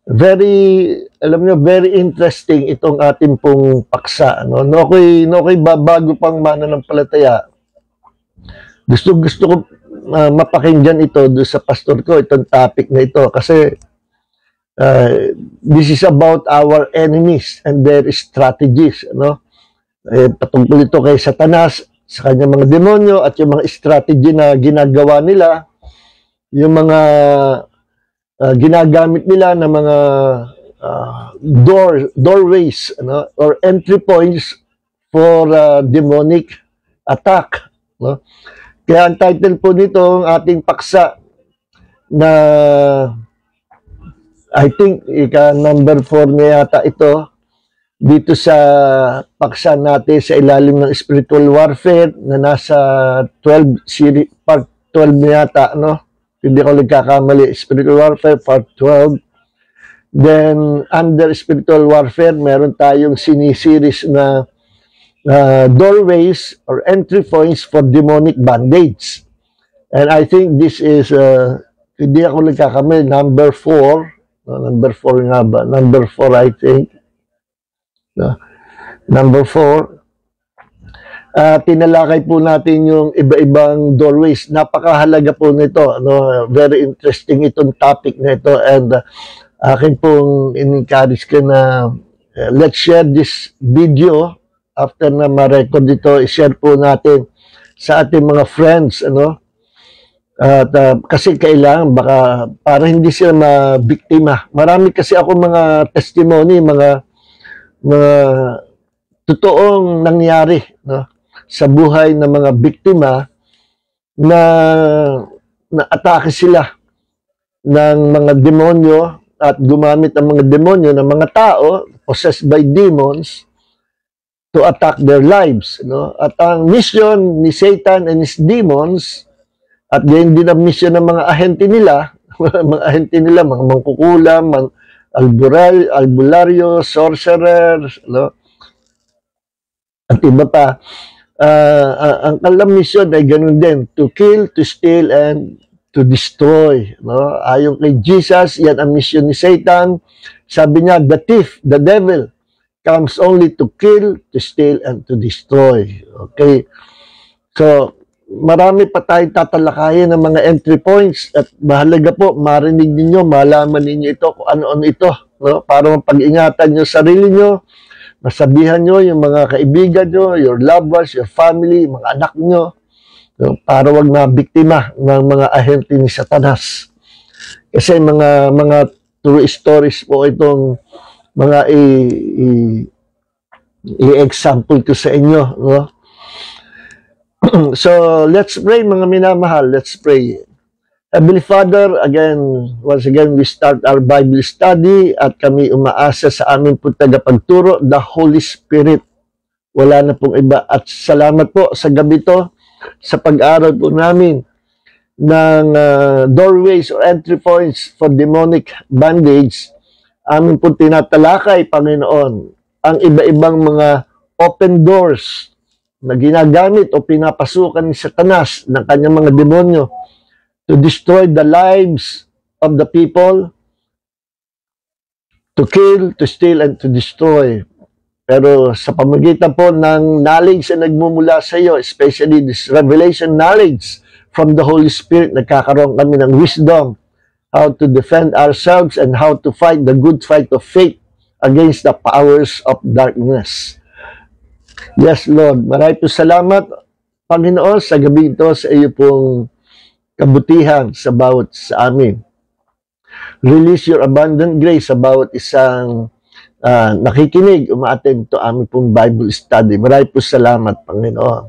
alam nyo, very interesting itong ating pong paksa. No ako'y bago pang mananampalataya, gusto ko mapakinggan ito doon sa pastor ko, itong topic na ito, kasi this is about our enemies and their strategies, patungkol ito kay Satanas, sa kanyang mga demonyo at yung mga strategy na ginagawa nila, yung mga ginagamit nila ng mga doorways, or entry points for demonic attack. Kaya ang title po nito, ang ating paksa na I think number 4 na yata ito dito sa paksa natin sa ilalim ng spiritual warfare na nasa 12 series, part 12 na yata, hindi ko nagkakamali, spiritual warfare part 12. Then under spiritual warfare meron tayong sini-series na doorways or entry points for demonic bondage. And I think this is, hindi ako nagkakamali, number 4. Number 4 nga ba? Number 4 I think. Number 4. Tinalakay po natin yung iba-ibang doorways. Napakahalaga po nito. Very interesting itong topic na ito. And akin pong in-encourage ka na let's share this video. After na ma-record ito, i-share po natin sa ating mga friends, At kasi kailangan baka para hindi sila mabiktima. Marami kasi ako mga testimony, mga totoong nangyari, sa buhay ng mga biktima na atake sila ng mga demonyo at gumamit ang mga demonyo ng mga tao possessed by demons to attack their lives, At ang mission ni Satan and his demons, at gayon din ang mission ng mga ahente nila, mga mangkukulam, albularyo, sorcerers, at iba pa. Ang kanilang mission ay ganun din, to kill, to steal, and to destroy. Ayon kay Jesus, yan ang mission ni Satan. Sabi niya, the thief, the devil, comes only to kill, to steal, and to destroy. Okay? So, marami pa tayong tatalakayin ng mga entry points at mahalaga po, marinig ninyo, malaman ninyo ito kung ano-ano ito, para mapag-ingatan nyo sarili nyo, masabihan nyo yung mga kaibigan nyo, your loved ones, your family, mga anak nyo, para wag na biktima ng mga ahente ni Satanas. Kasi mga true stories po itong mga i-example ko sa inyo, So, let's pray mga minamahal. Let's pray. Heavenly Father, once again, we start our Bible study at kami umaasa sa aming pong tagapagturo, the Holy Spirit. Wala na pong iba. At salamat po sa gabi to, sa pag-aaral po namin ng doorways or entry points for demonic bondage. Amin po tinatalakay, Panginoon, ang iba-ibang mga open doors na ginagamit o pinapasukan ni Satanas ng kanyang mga demonyo to destroy the lives of the people, to kill, to steal, and to destroy. Pero sa pamagitan po ng knowledge na nagmumula sa iyo, especially this revelation knowledge from the Holy Spirit, nagkakaroon kami ng wisdom how to defend ourselves and how to fight the good fight of faith against the powers of darkness. Yes, Lord. Maraming po salamat, Panginoon, sa gabi ito sa iyo pong kabutihan sa bawat sa amin. Release your abundant grace sa bawat isang nakikinig, umaattend to amin pong Bible study. Maraming po salamat, Panginoon.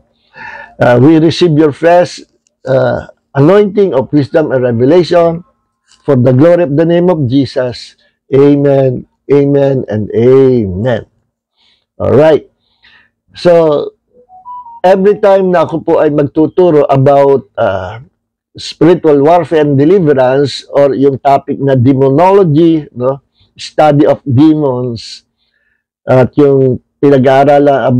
We receive your fresh anointing of wisdom and revelation for the glory of the name of Jesus. Amen, amen, and amen. Alright. So, every time na ako po ay magtuturo about spiritual warfare and deliverance or yung topic na demonology, study of demons, at yung pinag-aaralan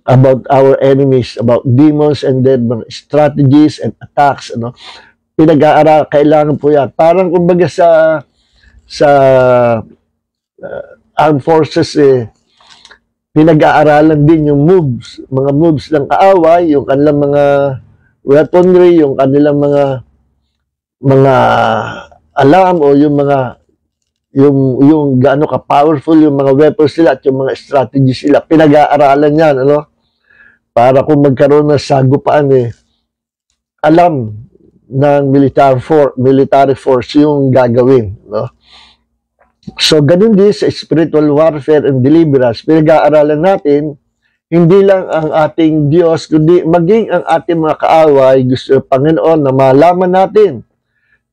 about our enemies, about demons and then mga strategies and attacks, pinag-aaral, kailangan po yan. Parang kumbaga sa armed forces, pinag-aaralan din yung mga moves ng kaaway, yung kanilang mga weaponry, yung kanilang mga alam o yung gaano ka-powerful yung mga weapons nila at yung mga strategies nila. Pinag-aaralan yan, ano? Para kung magkaroon ng sagupaan, alam ng military force yung gagawin, no? So, ganun din sa spiritual warfare and deliverance, pinag-aaralan natin, hindi lang ang ating Diyos, kundi maging ang ating mga kaaway, gusto ng Panginoon na malaman natin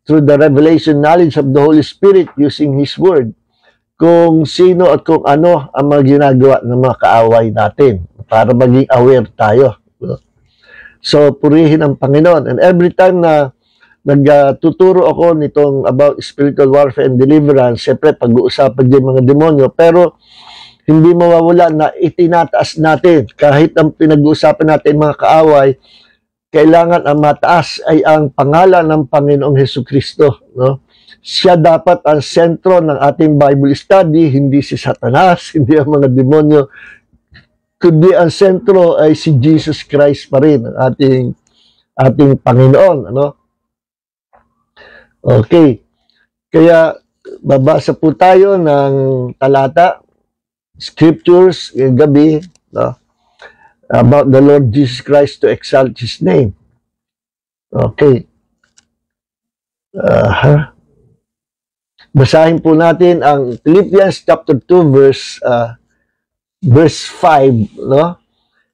through the revelation knowledge of the Holy Spirit using His Word, kung sino at kung ano ang mga ginagawa ng mga kaaway natin para maging aware tayo. So, purihin ang Panginoon. And every time na nagtuturo ako nitong about spiritual warfare and deliverance, siyempre pag-uusapan din mga demonyo, pero hindi mawawala na itinataas natin. Kahit ang pinag-uusapan natin mga kaaway, kailangan ang mataas ay ang pangalan ng Panginoong Hesukristo, no? Siya dapat ang sentro ng ating Bible study, hindi si Satanas, hindi ang mga demonyo, kundi ang sentro ay si Jesus Christ pa rin, ang ating Panginoon, ano? Okay. Kaya babasa po tayo ng talata, scriptures, gabi, no? About the Lord Jesus Christ to exalt His name. Okay. Basahin po natin ang Philippians chapter 2 verse 5, no?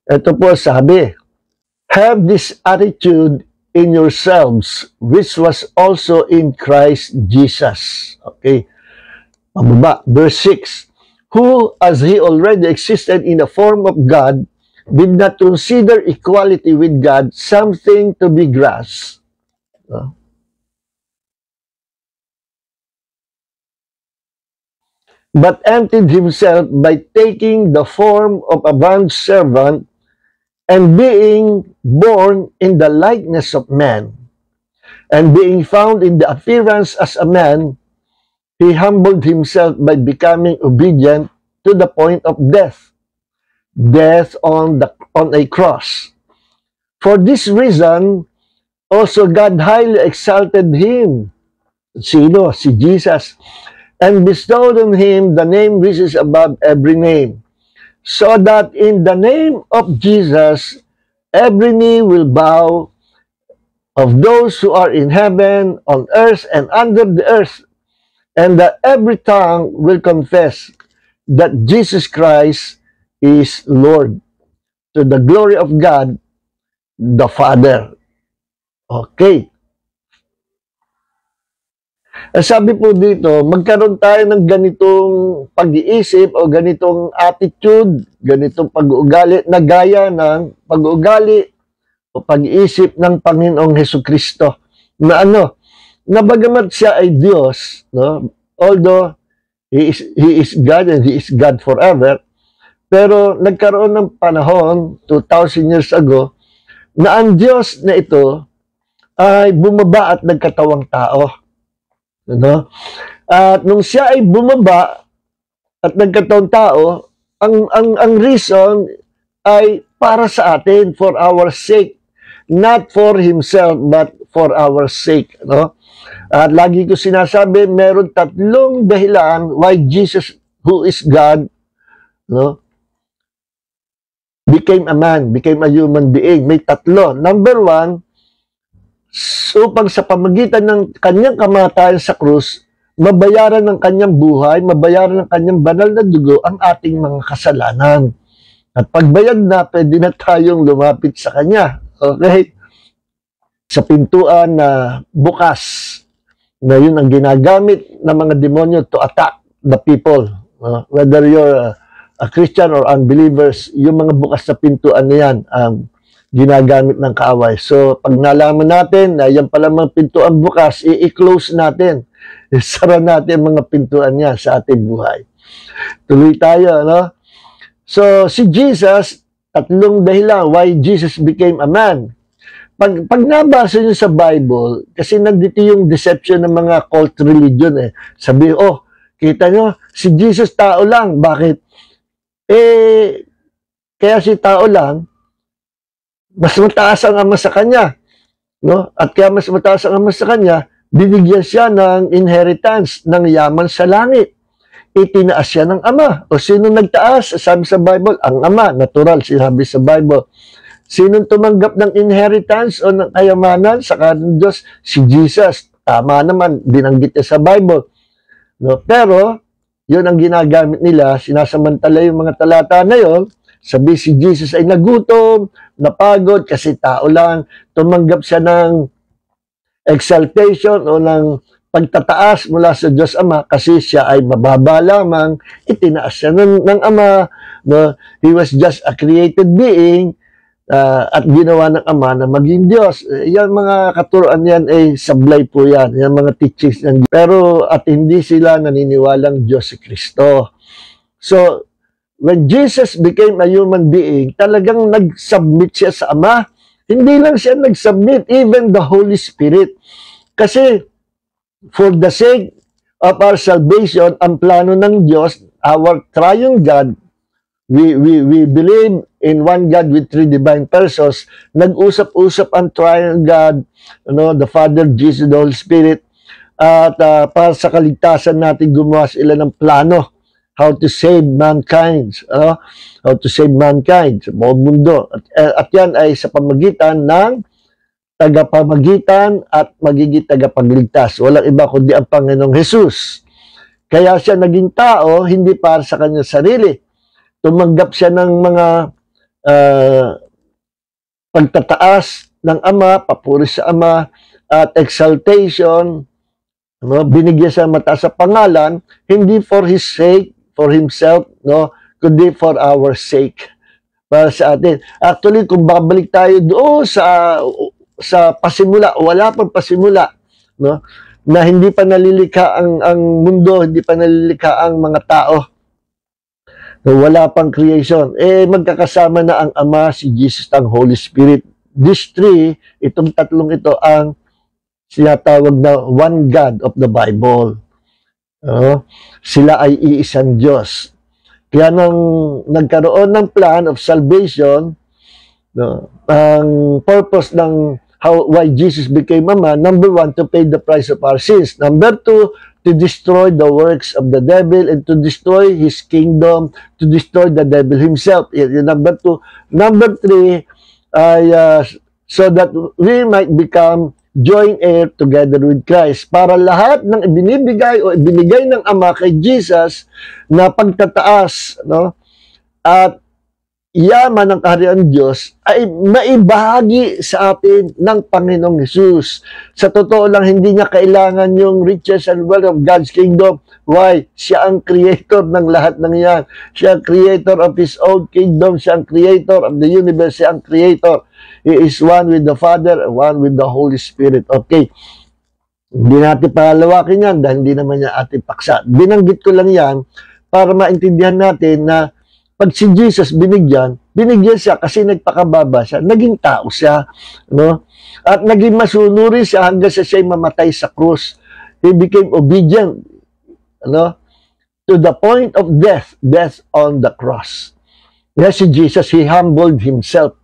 Ito po sabi, have this attitude in yourselves, which was also in Christ Jesus. Okay. Pababa, verse 6, who, as He already existed in the form of God, did not consider equality with God something to be grasped. No? But emptied Himself by taking the form of a bond servant and being born in the likeness of man, and being found in the appearance as a man, He humbled Himself by becoming obedient to the point of death on a cross. For this reason, also God highly exalted Him, sino? Si Jesus, and bestowed on Him the name which is above every name, so that in the name of Jesus, every knee will bow, of those who are in heaven, on earth, and under the earth, and that every tongue will confess that Jesus Christ is Lord, to the glory of God, the Father. Okay. Sabi po dito, magkaroon tayo ng ganitong pag-iisip o ganitong attitude, ganitong pag-uugali na gaya ng pag-uugali o pag-iisip ng Panginoong Hesukristo. Na na bagamat siya ay Diyos, no? Although He is God and He is God forever, pero nagkaroon ng panahon, 2,000 years ago, na ang Diyos na ito ay bumaba at nagkatawang tao. Ano? At nung siya ay bumaba at nagkataon tao, ang reason ay para sa atin, for our sake, not for Himself, but for our sake. No? At lagi ko sinasabi, meron tatlong dahilan why Jesus, who is God, no, became a man, became a human being. May tatlo. Number one, upang sa pamagitan ng kanyang kamatayan sa krus, mabayaran ng kanyang buhay, mabayaran ng kanyang banal na dugo ang ating mga kasalanan. At pagbayad na, pwede na tayong lumapit sa kanya. Okay? Sa pintuan na bukas, na yun ang ginagamit ng mga demonyo to attack the people. Whether you're a Christian or unbelievers, yung mga bukas na pintuan na yan, ginagamit ng kaaway. So, pag nalaman natin na yan pala mga pintuan bukas, i-close natin. Isara natin mga pintuan niya sa ating buhay. Tuloy tayo, no? So, si Jesus, tatlong dahilan why Jesus became a man. pag nabasa nyo sa Bible, kasi nandito yung deception ng mga cult religion eh. Sabi, oh, kita nyo, si Jesus tao lang. Bakit? Eh, kaya si tao lang, mas mataas ang Ama sa kanya. No? At kaya mas mataas ang Ama sa kanya, binigyan siya ng inheritance, ng yaman sa langit. Itinaas siya ng Ama. O sino nagtaas? Sabi sa Bible, ang Ama. Natural, sinabi sa Bible. Sinong tumanggap ng inheritance o ng kayamanan sa kanang Diyos? Si Jesus. Tama naman, binanggit niya sa Bible. No? Pero, yun ang ginagamit nila, sinasamantala yung mga talata na yun, sabi si Jesus ay nagutom, napagod, kasi tao lang, tumanggap siya ng exaltation o ng pagtataas mula sa Diyos Ama kasi siya ay mababa lamang, itinaas siya ng Ama. No? He was just a created being at ginawa ng Ama na maging Diyos. Yan mga katuruan yan ay sablay po yan. Yan mga teachings ng Diyos. Pero at hindi sila naniniwalang Diyos si Kristo. So, when Jesus became a human being, talagang nag-submit siya sa Ama. Hindi lang siya nag-submit, even the Holy Spirit. Kasi, for the sake of our salvation, ang plano ng Diyos, our triune God, we believe in one God with three divine persons. Nag-usap-usap ang triune God, the Father, Jesus, the Holy Spirit, at para sa kaligtasan natin gumawa sila ng plano how to save mankind, how to save mankind sa buong mundo. At yan ay sa pamagitan ng tagapamagitan at magiging tagapagligtas. Walang iba kundi ang Panginoong Jesus. Kaya siya naging tao, hindi para sa kanyang sarili. Tumanggap siya ng mga pagtataas ng Ama, papuri sa Ama, at exaltation. Binigyan siya mataas sa pangalan, hindi for his sake, for himself, kundi for our sake. Para sa atin. Actually, kung babalik tayo doon sa pasimula, wala pang pasimula, na hindi pa nalilikha ang mundo, hindi pa nalilikha ang mga tao. Wala pang creation. Magkakasama na ang Ama, si Jesus, ang Holy Spirit. These three, itong tatlong ito, ang sinatawag na one God of the Bible. Sila ay iisang Diyos. Kaya nang nagkaroon ng plan of salvation, ang purpose ng why Jesus became a man, number one, to pay the price of our sins. Number two, to destroy the works of the devil and to destroy his kingdom, to destroy the devil himself. Number two. Number three, so that we might become joint heir together with Christ. Para lahat ng ibinibigay o ibinigay ng Ama kay Jesus na pagtataas, at yaman ng kaharian Diyos ay maibahagi sa atin ng Panginoong Hesus. Sa totoo lang, hindi niya kailangan yung riches and wealth of God's kingdom. Why? Siya ang creator ng lahat ng yan. Siya ang creator of His own kingdom. Siya ang creator of the universe. Siya ang creator. He is one with the Father and one with the Holy Spirit. Okay. Hindi natin palalawakin yan dahil hindi naman niya ating paksa. Binanggit ko lang yan para maintindihan natin na pag si Jesus binigyan siya kasi nagpakababa siya, naging tao siya, at naging masunuri siya hanggang sa siya'y mamatay sa krus. He became obedient, to the point of death on the cross. Yes, si Jesus, He humbled Himself,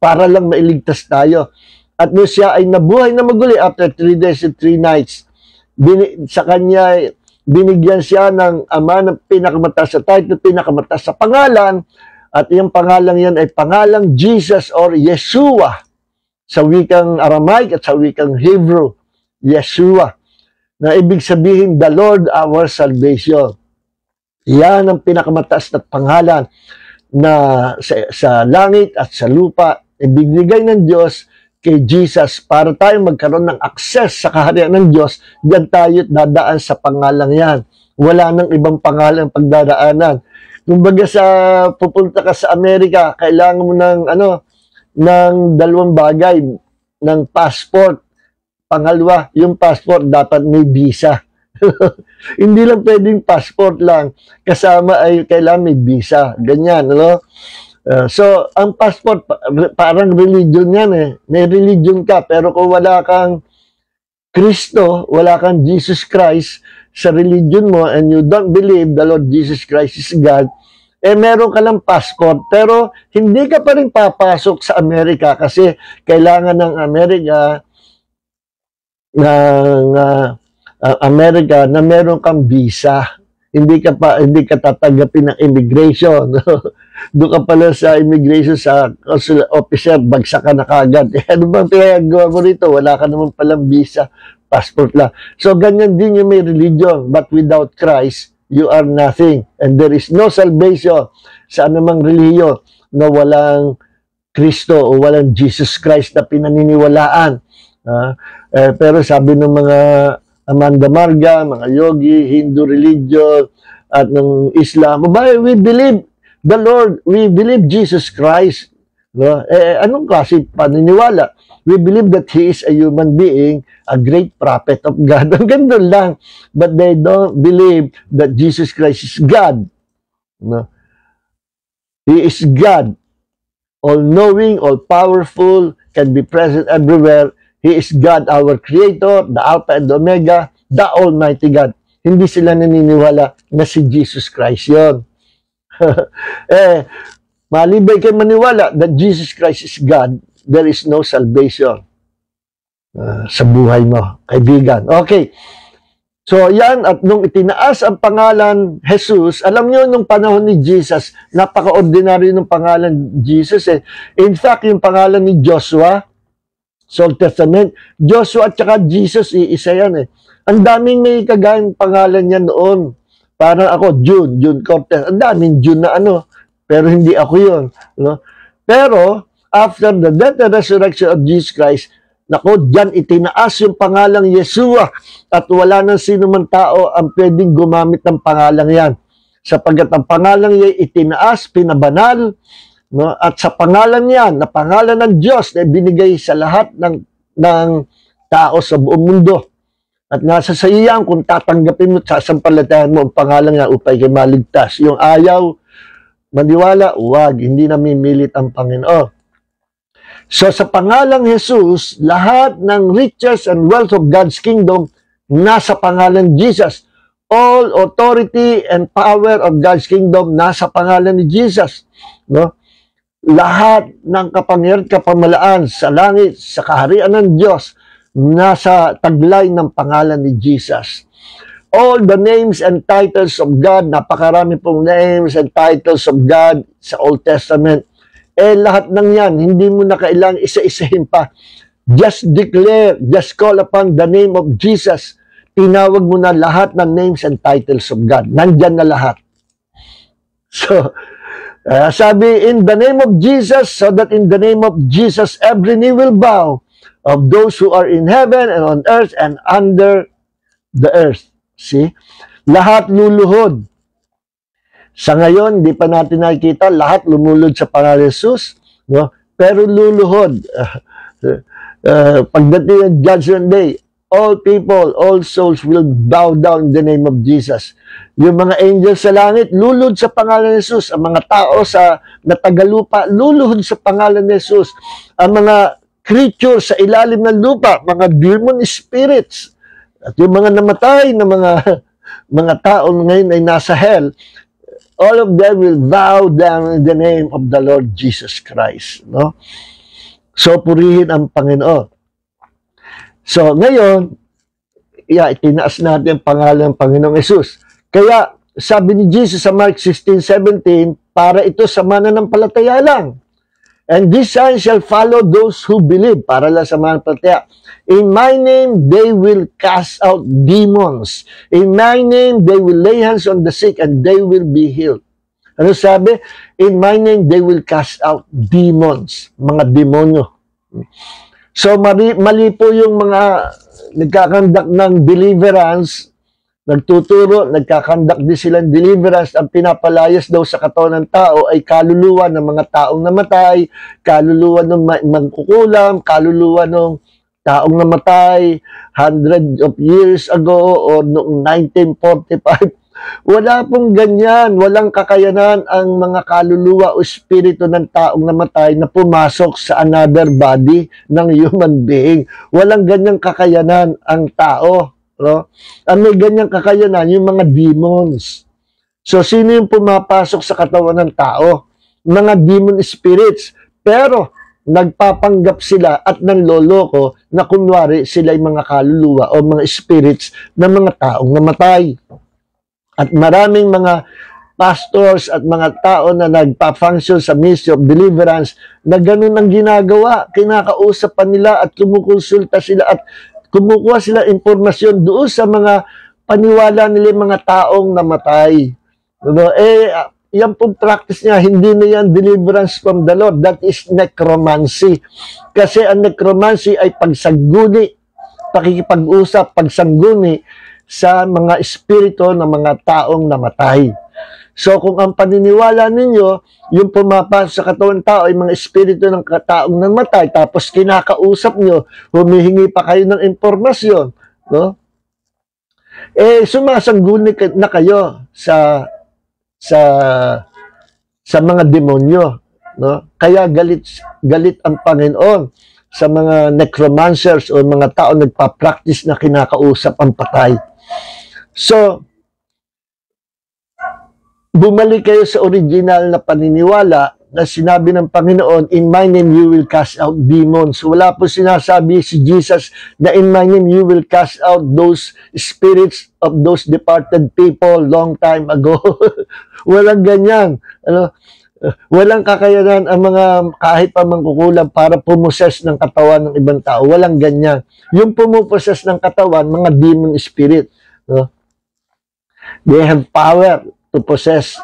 para lang mailigtas tayo. At nung siya ay nabuhay na maguli after 3 days and 3 nights, sa kanya binigyan siya ng Ama ng pinakamataas sa title, pinakamataas sa pangalan, at yung pangalan yan ay pangalang Jesus or Yeshua sa wikang Aramaic at sa wikang Hebrew, Yeshua, na ibig sabihin, the Lord our salvation. Yan ang pinakamataas na pangalan na sa langit at sa lupa, ibinigay ng Diyos kay Jesus para tayo magkaroon ng access sa kaharian ng Diyos. Diyan tayo dadaan sa pangalang yan. Wala nang ibang pangalan pagdadaanan. Kumbaga pupunta ka sa Amerika, kailangan mo ng dalawang bagay, ng passport. Pangalawa, yung passport dapat may visa. Hindi lang pwedeng passport lang. Kasama ay kailangan may visa. Ganyan, So, ang passport, parang religion yan eh. May religion ka, pero kung wala kang Kristo, wala kang Jesus Christ sa religion mo, and you don't believe the Lord Jesus Christ is God, meron ka lang passport, pero hindi ka pa rin papasok sa Amerika kasi kailangan ng Amerika na meron kang visa. Hindi ka tatanggapin ng immigration. Doon ka pala sa immigration, sa consular officer, bagsak ka na kagad. Ano bang pinagawa mo rito? Wala ka naman palang visa, passport lang. So, ganyan din yung may religion. But without Christ, you are nothing. And there is no salvation sa anumang relihiyon na walang Kristo o walang Jesus Christ na pinaniniwalaan. Pero sabi ng mga Amanda Marga, mga yogi, Hindu religion, at ng Islam, we believe the Lord, we believe Jesus Christ. No? Anong klase paniniwala? We believe that He is a human being, a great prophet of God. Ang ganda lang. But they don't believe that Jesus Christ is God. No? He is God. All-knowing, all-powerful, can be present everywhere. He is God, our Creator, the Alpha and the Omega, the Almighty God. Hindi sila naniniwala na si Jesus Christ yun. Malibay kayo maniwala that Jesus Christ is God, there is no salvation sa buhay mo, kaibigan. Okay. So, yan, at nung itinaas ang pangalan Jesus, alam nyo, nung panahon ni Jesus, napaka-ordinary ng pangalan Jesus eh. In fact, yung pangalan ni Joshua, sa Old Testament, Joshua at saka Jesus, iisa yan eh. Ang daming may kagayang pangalan niya noon. Parang ako, June Cortez. Ang daming June na ano. Pero hindi ako yun. No? Pero, after the death and resurrection of Jesus Christ, nako, dyan itinaas yung pangalang Yeshua at wala nang sino man tao ang pwedeng gumamit ng pangalang yan. Sapagkat ang pangalang yan itinaas, pinabanal, no? At sa pangalan yan, na pangalan ng Diyos na binigay sa lahat ng tao sa buong mundo. At nasa sa iyan kung tatanggapin mo, sasampalatayan mo ang pangalan nga upay kay maligtas. Yung ayaw, maniwala, huwag, hindi namimilit ang Panginoon. So sa pangalang Jesus, lahat ng riches and wealth of God's kingdom nasa pangalan Jesus. All authority and power of God's kingdom nasa pangalan ni Jesus. No? Lahat ng kapangyarihan, kapamalaan sa langit, sa kaharian ng Diyos, nasa taglay ng pangalan ni Jesus. All the names and titles of God, napakarami pong names and titles of God sa Old Testament. Lahat ng yan, hindi mo na kailangang isa-isahin pa. Just declare, just call upon the name of Jesus. Tinawag mo na lahat ng names and titles of God. Nandyan na lahat. So, sabi, in the name of Jesus, so that in the name of Jesus, every knee will bow of those who are in heaven and on earth and under the earth. See? Lahat luluhod. Sa ngayon, di pa natin nakikita, lahat lumulod sa pangalan ni Jesus, no? Pero luluhod. Pagdating ng Judgment Day, all people, all souls will bow down in the name of Jesus. Yung mga angels sa langit, lulod sa pangalan ni Jesus. Ang mga tao sa natagalupa, luluhod sa pangalan ni Jesus. Ang mga creatures sa ilalim ng lupa, mga demon spirits, at yung mga namatay na mga tao ngayon ay nasa hell, all of them will bow down in the name of the Lord Jesus Christ. No? So, purihin ang Panginoon. So, ngayon, itinaas natin ang pangalan ng Panginoong Jesus. Kaya, sabi ni Jesus sa Mark 16:17, para ito sa mananampalataya lang. And this sign shall follow those who believe. Para lang sa mananampalataya. In my name, they will cast out demons. In my name, they will lay hands on the sick and they will be healed. Ano sabi? In my name, they will cast out demons. Mga demonyo. So, mali po yung mga nagkakandak ng deliverance, nagtuturo, nagkakandak din silang deliverance. Ang pinapalayas daw sa katawan ng tao ay kaluluwa ng mga taong namatay, kaluluwa ng magkukulam, kaluluwa ng taong namatay hundreds of years ago or noong 1945. Wala pong ganyan. Walang kakayanan ang mga kaluluwa o espiritu ng taong namatay na pumasok sa another body ng human being. Walang ganyang kakayanan ang tao. No? Ang may ganyang kakayanan, yung mga demons. So, sino yung pumapasok sa katawan ng tao? Mga demon spirits. Pero, nagpapanggap sila at nanloloko na kunwari sila yung mga kaluluwa o mga spirits ng mga taong namatay. At maraming mga pastors at mga tao na nagpa-function sa Ministry of Deliverance na ganun ang ginagawa. Kinakausap pa nila at kumukonsulta sila at kumukuha sila impormasyon doon sa mga paniwala nila mga taong namatay. Yan pong practice niya, hindi na yan deliverance from the Lord. That is necromancy. Kasi ang necromancy ay pagsangguni, pakikipag-usap, pagsangguni sa mga espiritu ng mga taong namatay. So kung ang paniniwala ninyo, yung pumapasok sa katawan tao ay mga espiritu ng taong namatay, tapos kinakausap nyo, humihingi pa kayo ng impormasyon, no? Sumasangguni na kayo sa mga demonyo, no? Kaya galit ang Panginoon sa mga necromancers o mga tao nagpa-practice na kinakausap ang patay. So, bumalik kayo sa original na paniniwala na sinabi ng Panginoon, in my name you will cast out demons. Wala po sinasabi si Jesus na in my name you will cast out those spirits of those departed people long time ago. Walang ganyan. Walang kakayanan ang mga kahit pa mangkukulam para pumoses ng katawan ng ibang tao. Walang ganyan. Yung pumuposes ng katawan, mga demon spirit. They have power to possess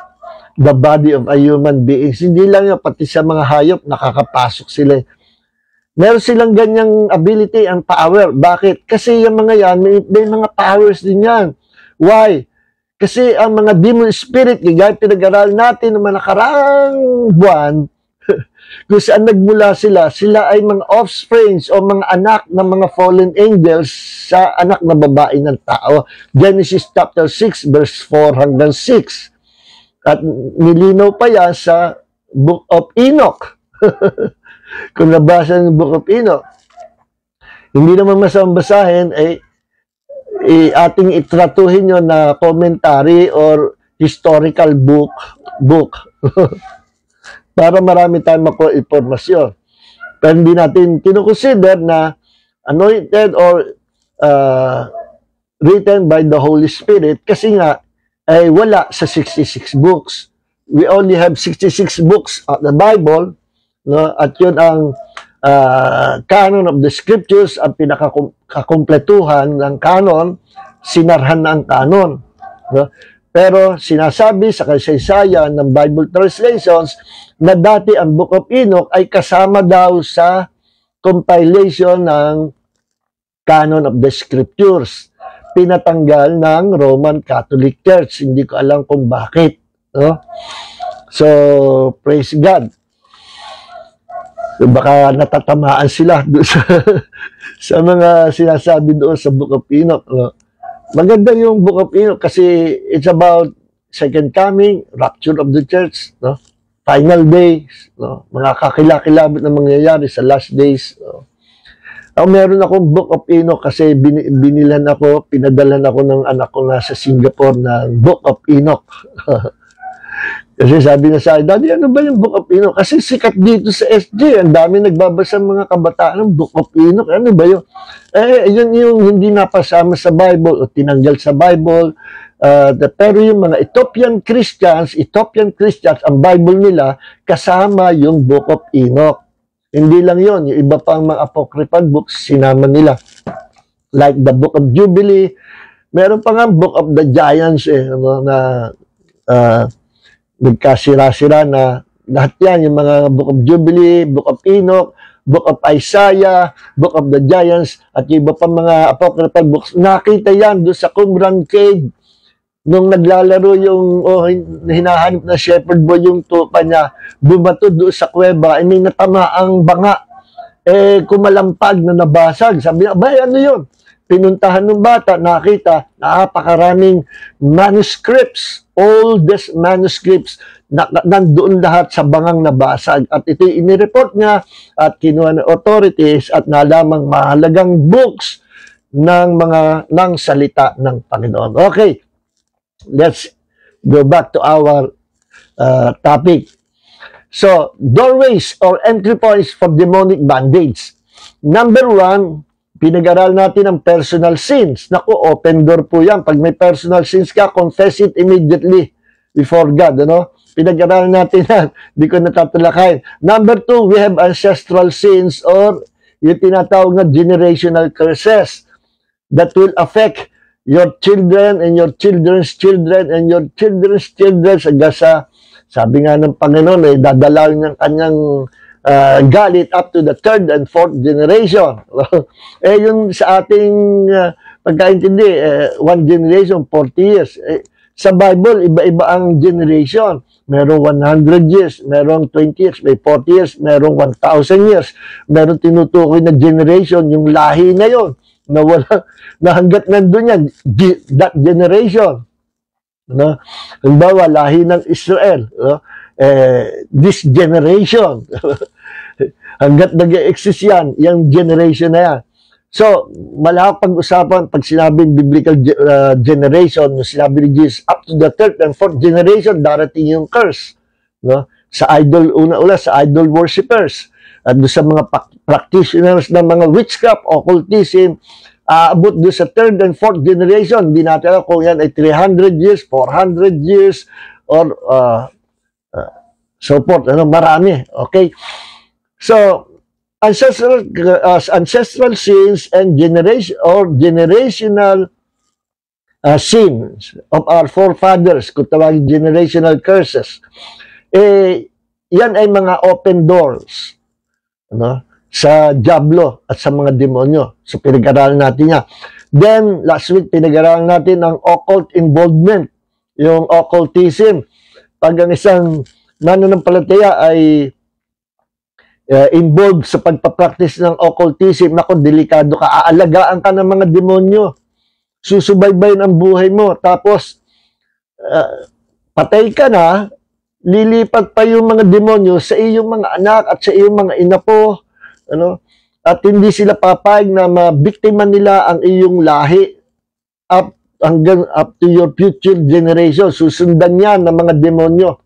the body of a human being. Hindi lang yun, pati sa mga hayop, nakakapasok sila. Meron silang ganyang ability and power. Bakit? Kasi yung mga yan, may mga powers din yan. Why? Kasi ang mga demon spirit, gaya pinag-aral natin ng mga nakarang buwan, kung saan nagmula sila, sila ay mga offsprings o mga anak ng mga fallen angels sa anak na babae ng tao. Genesis chapter 6, verse 4 hanggang 6. At nilinaw pa yan sa Book of Enoch. Kung nabasa ng Book of Enoch, hindi naman masamang basahin, ating itratuhin yun na commentary or historical book. Para marami tayong makuha informasyon. Pero hindi natin kinukonsider na anointed or written by the Holy Spirit kasi nga ay wala sa 66 books. We only have 66 books of the Bible, no? At yun ang canon of the scriptures, ang pinakakumpletuhan ng canon, sinarhan na ang canon. No? Pero sinasabi sa kasaysayan ng Bible translations na dati ang Book of Enoch ay kasama daw sa compilation ng canon of the scriptures. Pinatanggal ng Roman Catholic Church. Hindi ko alam kung bakit. No? So, praise God. So, baka natatamaan sila doon sa mga sinasabi doon sa Book of Enoch. No? Maganda yung Book of Enoch kasi it's about second coming, rapture of the church, no? Final days, no? Mga kakilakilabot na mangyayari sa last days. No? Meron akong Book of Enoch kasi binilan ako, pinadalan ako ng anak ko na sa Singapore na Book of Enoch. Kasi sabi na sa akin, Daddy, ano ba yung Book of Enoch? Kasi sikat dito sa SJ, ang dami nagbabasa mga kabataan ng Book of Enoch. Ano ba yun? Yun yung hindi napasama sa Bible o tinanggal sa Bible. Pero yung mga Ethiopian Christians, ang Bible nila, kasama yung Book of Enoch. Hindi lang yon, yung iba pang mga apocryphal books, sinama nila. Like the Book of Jubilee. Meron pa nga Book of the Giants, na nagkasira-sira na lahat yan, yung mga Book of Jubilee, Book of Enoch, Book of Isaiah, Book of the Giants, at yung iba pang mga apocryphal books. Nakita yan doon sa Qumran Cave. Nung naglalaro yung hinahanap na shepherd boy yung tupa niya, bumato doon sa kuweba, may natamaang banga, kumalampag na nabasag. Sabi niya, ano yun? pinuntahan ng bata, nakita, napakaraming manuscripts, oldest manuscripts, nandoon lahat sa bangang nabasag. At ito inireport niya at kinuha ng authorities at nalamang mahalagang books ng salita ng Panginoon. Okay, let's go back to our topic. So, doorways or entry points for demonic bondage. Number 1, pinag-aral natin ang personal sins. Naku, open door po yan. Pag may personal sins ka, confess it immediately before God. Ano? Pinag-aral natin yan. Hindi ko natatalakayin. Number 2, we have ancestral sins or yung tinatawag na generational curses that will affect your children and your children's children and your children's children sa sabi nga ng Panginoon, dadalawin ng kanyang galit up to the 3rd and 4th generation. Yung sa ating pagkaintindi, 1 generation, 40 years. Sa Bible, iba-iba ang generation. Merong 100 years, merong 20 years, may 40 years, merong 1,000 years. Merong tinutukoy na generation, yung lahi na yon na hanggat nandun yan, that generation. No? Halimbawa, lahi ng Israel, no? This generation, hanggat nag-exist yan, yung generation na yan. So, malawak pag-usapan pag sinabing biblical generation, sinabi ni Jesus, up to the 3rd and 4th generation, darating yung curse. No? Sa idol, una-una, sa idol worshippers, at sa mga practitioners ng mga witchcraft, occultism, aabot doon sa 3rd and 4th generation. Hindi natin alam kung yan ay 300 years, 400 years, or so forth. Marami. Okay? So, ancestral sins and generational sins of our forefathers, kung tawagin generational curses, yan ay mga open doors. Ano? Sa diablo at sa mga demonyo. So, pinag-aralan natin yan. Then, last week, pinag-aralan natin ang occult involvement, yung occultism. Pag ang isang mananampalataya ay involved sa pagpapractice ng occultism, naku, delikado ka. Aalagaan ka ng mga demonyo. Susubaybayin ang buhay mo. Tapos, patay ka na, lilipat pa yung mga demonyo sa iyong mga anak at sa iyong mga inapo. Ano? At hindi sila papayag na mabiktima nila ang iyong lahi up to your future generation. Susundan yan ng mga demonyo.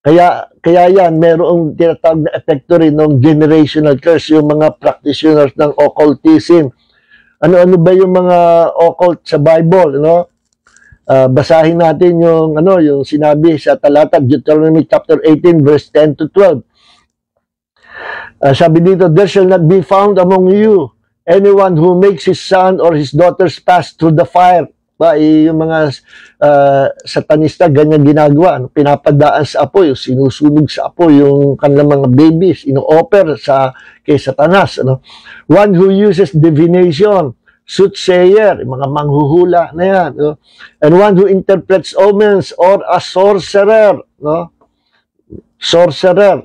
Kaya yan, merong tinatawag na epekto rin ng generational curse, yung mga practitioners ng occultism. Ano-ano ba yung mga occult sa Bible? No? Basahin natin yung sinabi sa talata, Deuteronomy chapter 18, verse 10 to 12. Sabi dito, there shall not be found among you anyone who makes his son or his daughters pass through the fire. Yung mga satanista, ganyan ginagawa. Pinapadaan sa apoy, sinusunog sa apoy yung kanilang mga babies, ino-offer kay Satanas. One who uses divination, soothsayer, mga manghuhula na yan. And one who interprets omens or a sorcerer. Sorcerer.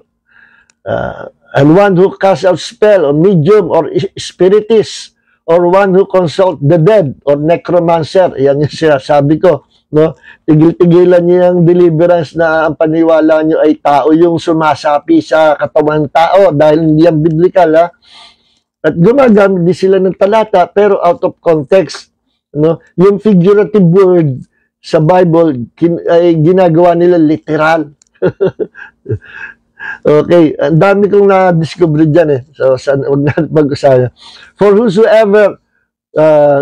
And one who casts out spell or medium or spiritist or one who consult the dead or necromancer. Yan yung sinasabi ko. No? Tigil-tigilan niyo yung deliverance na ang paniwala niyo ay tao yung sumasapi sa katawan ng tao dahil hindi yan biblical. Ha? At gumagamit din sila ng talata pero out of context. No? Yung figurative word sa Bible ay ginagawa nila literal. Okay, ang dami kong na-discover dyan So, huwag na mag-usayan. For whosoever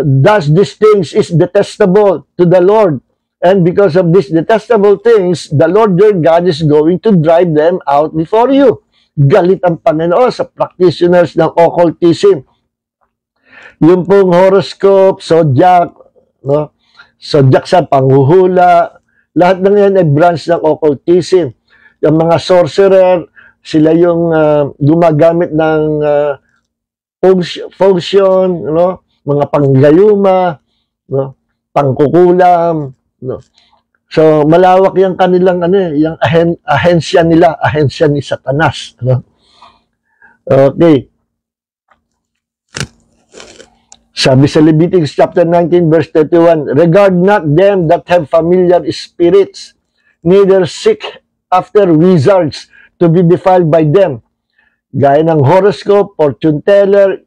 does these things is detestable to the Lord. And because of these detestable things, the Lord your God is going to drive them out before you. Galit ang Panginoon sa practitioners ng occultism. Yung pong horoscope, zodiac, zodiac sa panghuhula, lahat ng yan ay branch ng occultism. Yung mga sorcerer, sila yung gumagamit ng potion, mga panggayuma, pangkukulam. So, malawak yung kanilang yung ahensya nila, ahensya ni Satanas. Okay. Sabi sa Leviticus chapter 19 verse 31, regard not them that have familiar spirits, neither seek after wizards to be defiled by them. Gaya ng horoscope, fortune teller,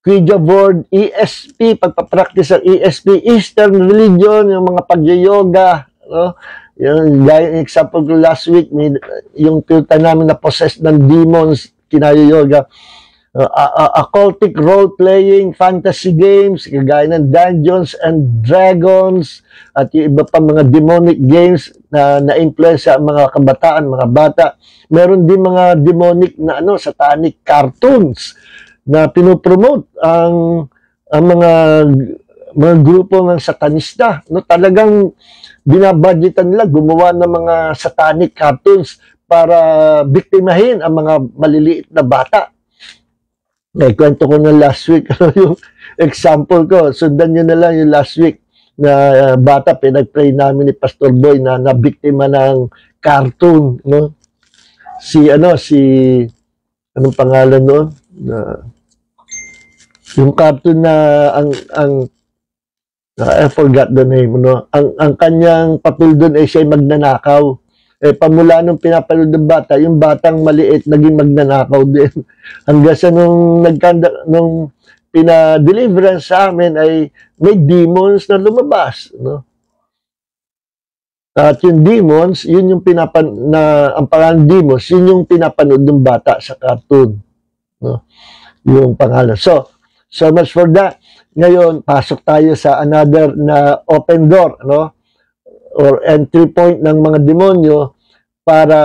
Ouija board, ESP, pagpapractice ng ESP, Eastern religion, yung mga pag-yoga, no? Yung gaya ng example ko last week, yung tuta namin na possessed ng demons, kinayo-yoga. Occultic role-playing, fantasy games, kagaya ng Dungeons and Dragons, at yung iba pa mga demonic games na na-influence sa mga kabataan, mga bata. Meron din mga demonic na satanic cartoons na pinopromote ang mga grupo ng satanista. No, talagang binabudgetan nila gumawa ng mga satanic cartoons para biktimahin ang mga maliliit na bata. Kwento ko na last week, yung example ko, sundan nyo na lang yung last week na bata, pinag-pray namin ni Pastor Boy na nabiktima ng cartoon, no? Anong pangalan noon? Yung cartoon na I forgot the name, no? Ang kanyang papel doon ay siya magnanakaw. Pamula nung pinapanood ng bata, yung batang maliit naging magnanakaw din. Hanggang sa nung pina-deliverance sa amin ay may demons na lumabas, no? At yung demons, yun yung ang pangalan demons, yun yung pinapanood ng bata sa cartoon, no? Yung pangalan. So much for that. Ngayon, pasok tayo sa another na open door, no? Or entry point ng mga demonyo para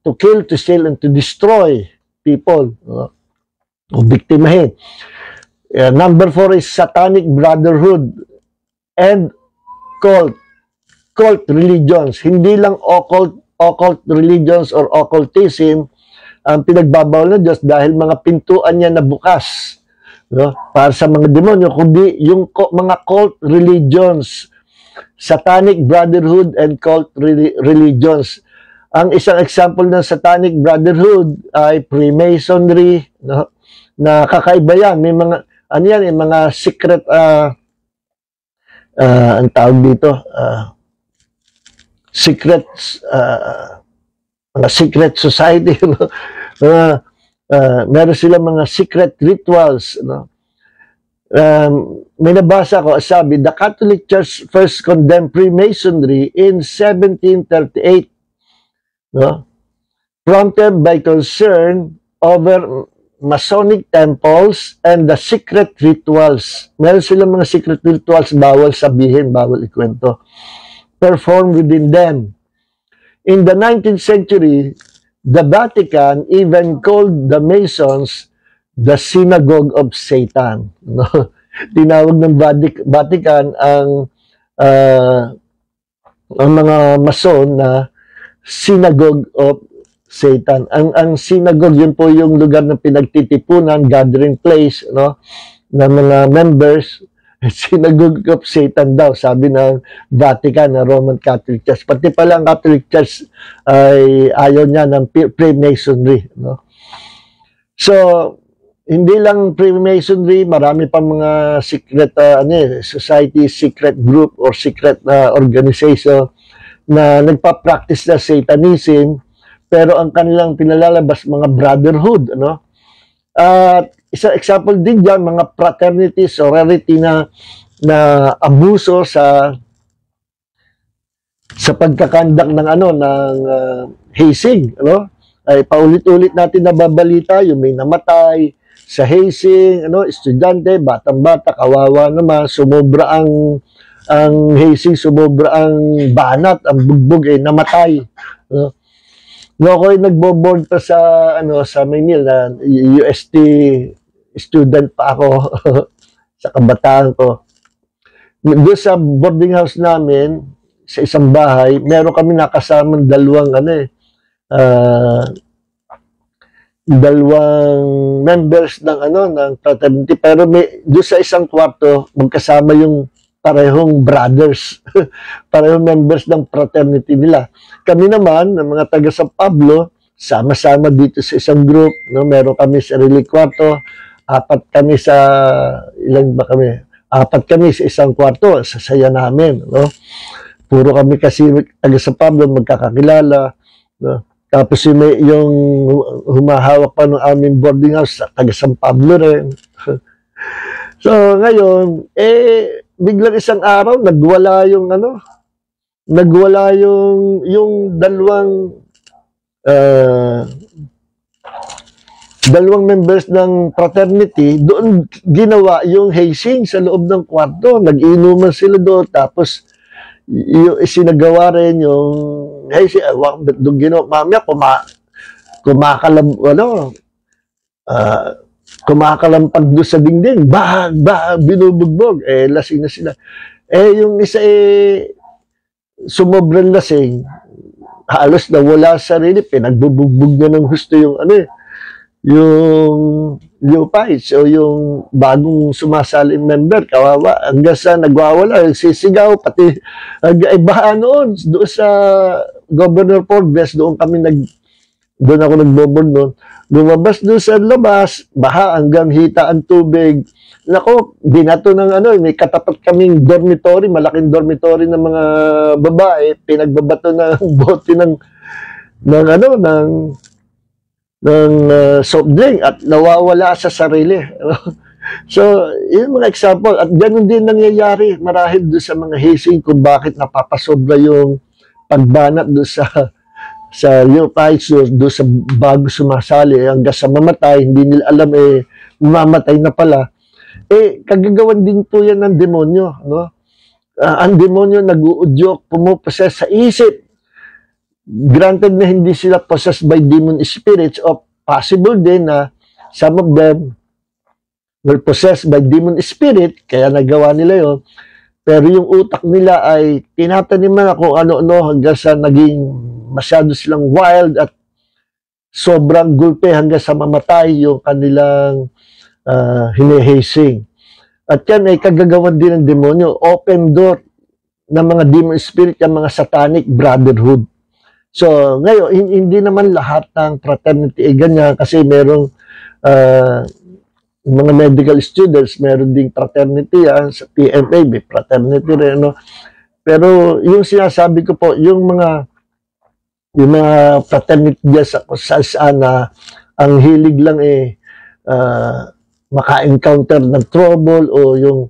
to kill, to steal, and to destroy people, no? O biktimahin. Number 4 is satanic brotherhood and cult religions. Hindi lang occult religions or occultism ang pinagbabawal ng Diyos dahil mga pintuan niya na bukas, no, para sa mga demonyo, kundi yung mga cult religions, satanic brotherhood and cult religions. Ang isang example ng satanic brotherhood ay Freemasonry, no, na kakaiba yan. May mga mga secret ang tawag dito, mga secret society, no? Meron sila mga secret rituals, no? May nabasa ko, sabi, the Catholic Church first condemned Freemasonry in 1738, no? Prompted by concern over Masonic temples and the secret rituals. Meron silang mga secret rituals, bawal sabihin, bawal ikwento, performed within them. In the 19th century, the Vatican even called the Masons the synagogue of Satan. No? Tinawag ng Vatican ang mga Mason na synagogue of Satan. Ang synagogue, yun po yung lugar na pinagtitipunan, gathering place, no, ng mga members. Synagogue of Satan daw, sabi ng Vatican, na Roman Catholic Church. Pati pala ang Catholic Church ay ayaw niya ng Freemasonry, no? So, hindi lang Freemasonry, marami pa mga secret society, secret group, or secret organization na nagpa-practice na Satanism, pero ang kanilang pinalalabas mga brotherhood, ano? At isang example din dyan, mga fraternity, sorority na abuso sa pagkakandak ng hazing, ano? Ay paulit-ulit natin nababalita yung may namatay sa hazing, estudyante, batang-bata, kawawa naman, sumobra ang hazing, sumobra ang banat, ang bugbog ay namatay, no? No, ako ay nagbo-board pa sa Maynila, UST student pa ako sa kabataan ko. Doon sa boarding house namin, sa isang bahay, meron kami nakasamang dalawang members ng fraternity, pero doon sa isang kwarto magkasama yung parehong brothers, parehong members ng fraternity nila. Kami naman, ng mga taga San Pablo, sama-sama dito sa isang group, no? Meron kami sarili kwarto, apat kami sa, ilan ba kami? Apat kami sa isang kwarto, sa saya namin, no? Puro kami kasi taga San Pablo, magkakakilala, no? Tapos yung humahawak pa ng aming boarding house, taga San Pablo rin. So, ngayon, biglang isang araw, nagwala yung dalawang members ng fraternity. Doon ginawa yung hazing sa loob ng kwarto. Nag-inuman sila doon, tapos yung isinagawa rin yung hazing. Doon ginawa, mamaya kumakalampag doon sa dingding, binubugbog, lasing na sila. Yung isa sumobrang lasing, halos nawala sa sarili, pinagbubugbog na ng gusto yung yung Leopites o yung bagong sumasaling member, kawawa, hanggang sa nagwawala, sisigaw, pati baha noon, doon sa Governor Forbes, doon ako nagbobord noon, lumabas doon sa labas, baha hanggang hita ang tubig. Nako, binato ng may katapat kaming dormitory, malaking dormitory ng mga babae, pinagbabato ng bote ng soft drink at nawawala sa sarili. So, yun mga example. At ganun din nangyayari marahil doon sa mga hazing kung bakit napapasobra yung pagbanat doon sa Leopites, doon sa bago sumasali hanggang sa mamatay, hindi nila alam mamatay na pala. Kagagawan din po yan ng demonyo, no? Ang demonyo nag-uudyok, pumuposes sa isip. Granted na hindi sila possessed by demon spirits, o possible din na some of them were possessed by demon spirit, kaya nagawa nila yon. Pero yung utak nila ay tinataniman kung ano-ano hanggang sa naging masyado silang wild at sobrang gulpe hanggang sa mamatay yung kanilang hinihasing. At yan ay kagagawan din ng demonyo. Open door ng mga demon spirit, yung mga satanic brotherhood. So, ngayon, hindi naman lahat ng fraternity ganyan kasi merong mga medical students, meron ding fraternity yan, sa PMA, may fraternity rin, no? Pero yung sinasabi ko po, yung mga fraternity dyan saan na ang hilig lang maka-encounter ng trouble o yung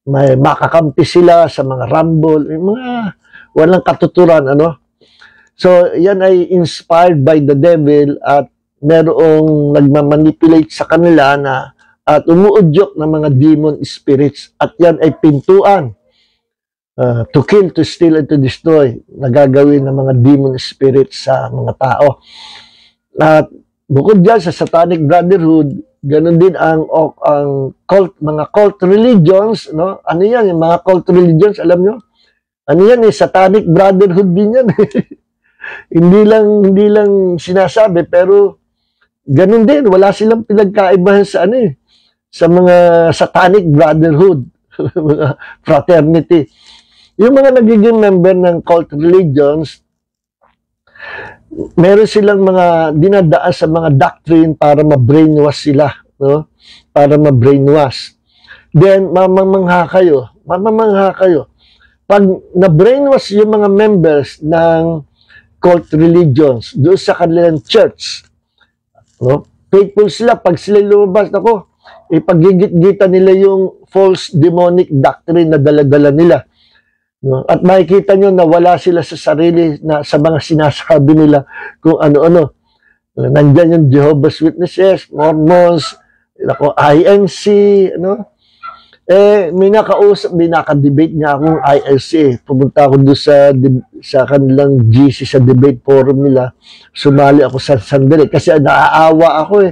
may makakampi sila sa mga rumble, yung mga walang katuturan, So, yan ay inspired by the devil at merong nagmamanipulate sa kanila at umuudyok ng mga demon spirits. At yan ay pintuan to kill, to steal, and to destroy na gagawin ng mga demon spirits sa mga tao. At bukod dyan sa satanic brotherhood, ganun din ang cult, mga cult religions, no? Ano yan, yung mga cult religions, alam nyo? Ano yan, satanic brotherhood din yan. Hindi lang sinasabi, pero ganun din, wala silang pinagkaibahan sa sa mga satanic brotherhood, mga fraternity. Yung mga nagiging member ng cult religions, meron silang mga dinadaan sa mga doctrine para ma-brainwash sila, no? Para ma-brainwash. Then, mamamangha kayo. Pag na-brainwash yung mga members ng cult religions doon sa kanilang church, no? Faithful sila. Pag sila lumabas, ipagigit-gita nila yung false demonic doctrine na dala-dala nila. No? At makikita nyo na wala sila sa sarili na sa mga sinasabi nila kung ano-ano. Nandyan yung Jehovah's Witnesses, Mormons, INC, may naka-debate niya akong ILC. Pumunta ako doon sa kanilang GC, sa debate forum nila. Sumali ako sa sandali kasi naaawa ako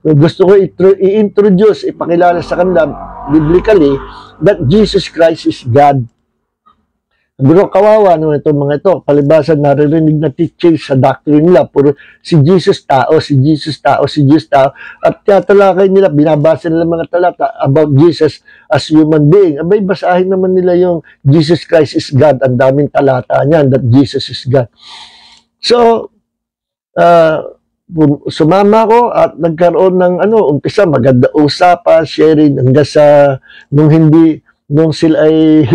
Gusto ko i-introduce, ipakilala sa kanila biblically that Jesus Christ is God. Pero kawawa naman itong mga ito. Palibasan, naririnig na teaching sa doctrine nila. Puro si Jesus tao, si Jesus tao, si Jesus tao. At talakay nila, binabasa nila mga talata about Jesus as human being. Abay, basahin naman nila yung Jesus Christ is God. Ang daming talata niyan that Jesus is God. So, sumama ko at nagkaroon ng umpisa maganda usapan, sharing hanggang sa nung sila ay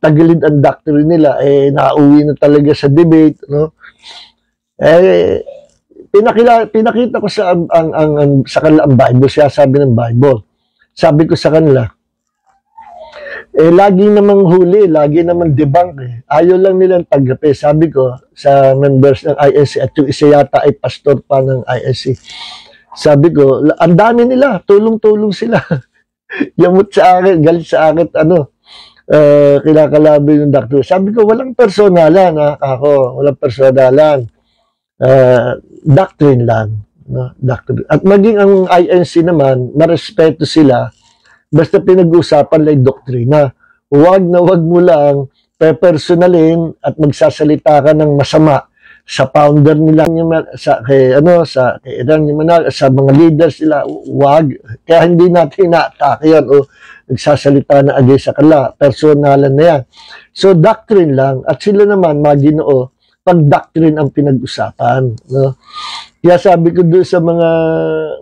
tagilid ang doctrine nila, nauwi na talaga sa debate, no? Pinakita ko sa sa kanila ang Bible, siya sabi ng Bible. Sabi ko sa kanila, lagi namang huli, lagi namang debunk Ayaw lang nilang tanggapin. Sabi ko sa members ng INC at yung isa yata ay pastor pa ng INC. Sabi ko, ang dami nila, tulong-tulong sila. Yamot sa akin, galit sa akin, kinakalabi yung doctor. Sabi ko, walang personalan, walang personalan. Doctrine lang. No? Doctrine. At maging ang INC naman, marespeto sila, basta pinag-usapan lang doktrina. Huwag na huwag mo lang pe-personalin at magsasalita ka ng masama sa founder nila, sa mga leaders nila. Huwag. Kaya hindi natin na-atake yan o nagsasalita na against sa kanila. Personalan na yan. So, doctrine lang. At sila naman, Maginoo, pag-doctrine ang pinag-usapan. No? Kaya sabi ko doon sa mga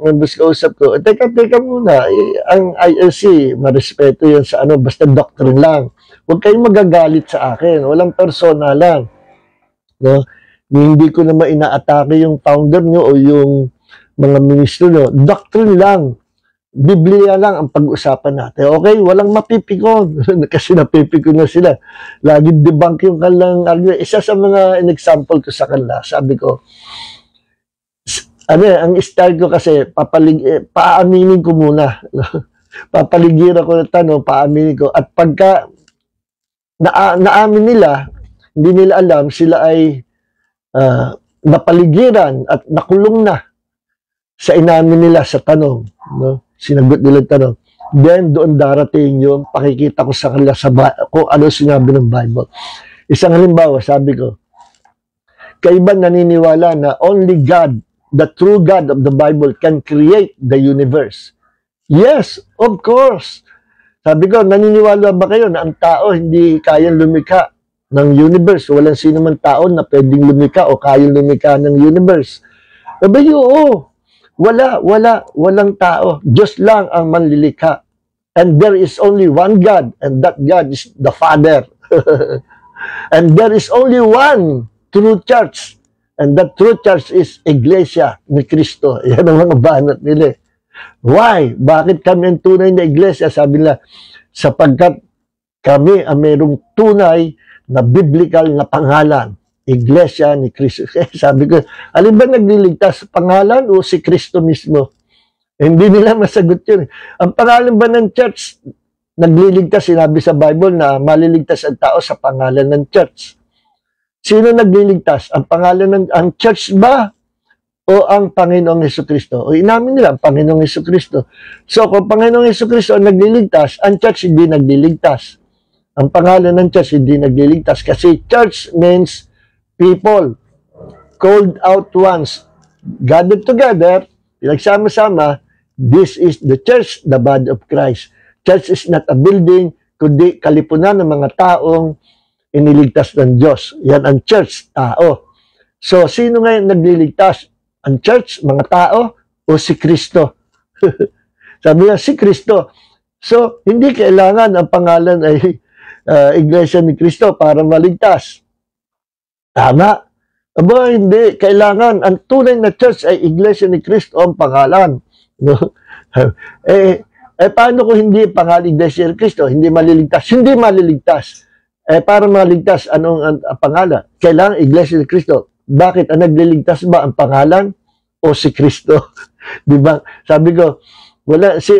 members kausap ko, teka muna, ang ILC, marespeto yan sa basta doctrine lang. Huwag kayong magagalit sa akin, walang personalan. No? Hindi ko naman inaatake yung founder nyo o yung mga ministro nyo. Doctrine lang. Biblia lang ang pag-usapan natin. Okay? Walang mapipikon. Kasi napipikon na sila. Lagi debunk yung kanilang argument. Isa sa mga in-example ko sa kanila, sabi ko, ang style ko kasi, paaminin ko muna. Papaligiran ko ng tanong, paaminin ko. At pagka naamin nila, hindi nila alam, sila ay napaligiran at nakulong na sa inamin nila sa tanong. No? Sinagot nila tanong. Then, doon darating yung pakikita ko sa kanila kung ano sinabi ng Bible. Isang halimbawa, sabi ko, kayo ba naniniwala na only God, the true God of the Bible, can create the universe? Yes, of course. Sabi ko, naniniwala ba kayo na ang tao hindi kayang lumikha ng universe? Walang sino man tao na pwedeng lumikha o kayang lumikha ng universe. Sabi ko, oo. Walang tao. Diyos lang ang manlilikha. And there is only one God, and that God is the Father. And there is only one true church, and that true church is Iglesia ni Cristo. Yan ang mga banat nila. Why? Bakit kami ang tunay na iglesia? Sabi nila, sapagkat kami ang mayroong tunay na biblical na pangalan. Iglesia ni Cristo. Sabi ko, alin ba nagliligtas? Pangalan o si Cristo mismo? Hindi nila masagot yun. Ang pangalan ba ng church, nagliligtas? Sinabi sa Bible na maliligtas ang tao sa pangalan ng church. Sino nagliligtas? Ang pangalan ang church ba? O ang Panginoong Jesucristo? O inamin nila, ang Panginoong Jesucristo. So, kung Panginoong Jesucristo ang nagliligtas, ang church hindi nagliligtas. Ang pangalan ng church hindi nagliligtas. Kasi church means people called out once, gathered together, pinagsama-sama. This is the church, the body of Christ. Church is not a building, kundi kalipunan ng mga taong iniligtas ng Diyos. Yan ang church, tao. So, sino ngayon nagliligtas? Ang church, mga tao, o si Kristo? Sabi niya, si Kristo. So, hindi kailangan ang pangalan ay Iglesia ni Cristo para maligtas. Tama. Aba, hindi. Kailangan, ang tunay na church ay Iglesia ni Cristo ang pangalan. No? Paano kung hindi pangalan Iglesia ni Cristo? Hindi maliligtas. Hindi maliligtas. Para maligtas, anong ang pangalan? Kailangan Iglesia ni Cristo. Bakit? Ang nagliligtas ba ang pangalan o si Cristo? Diba? Sabi ko,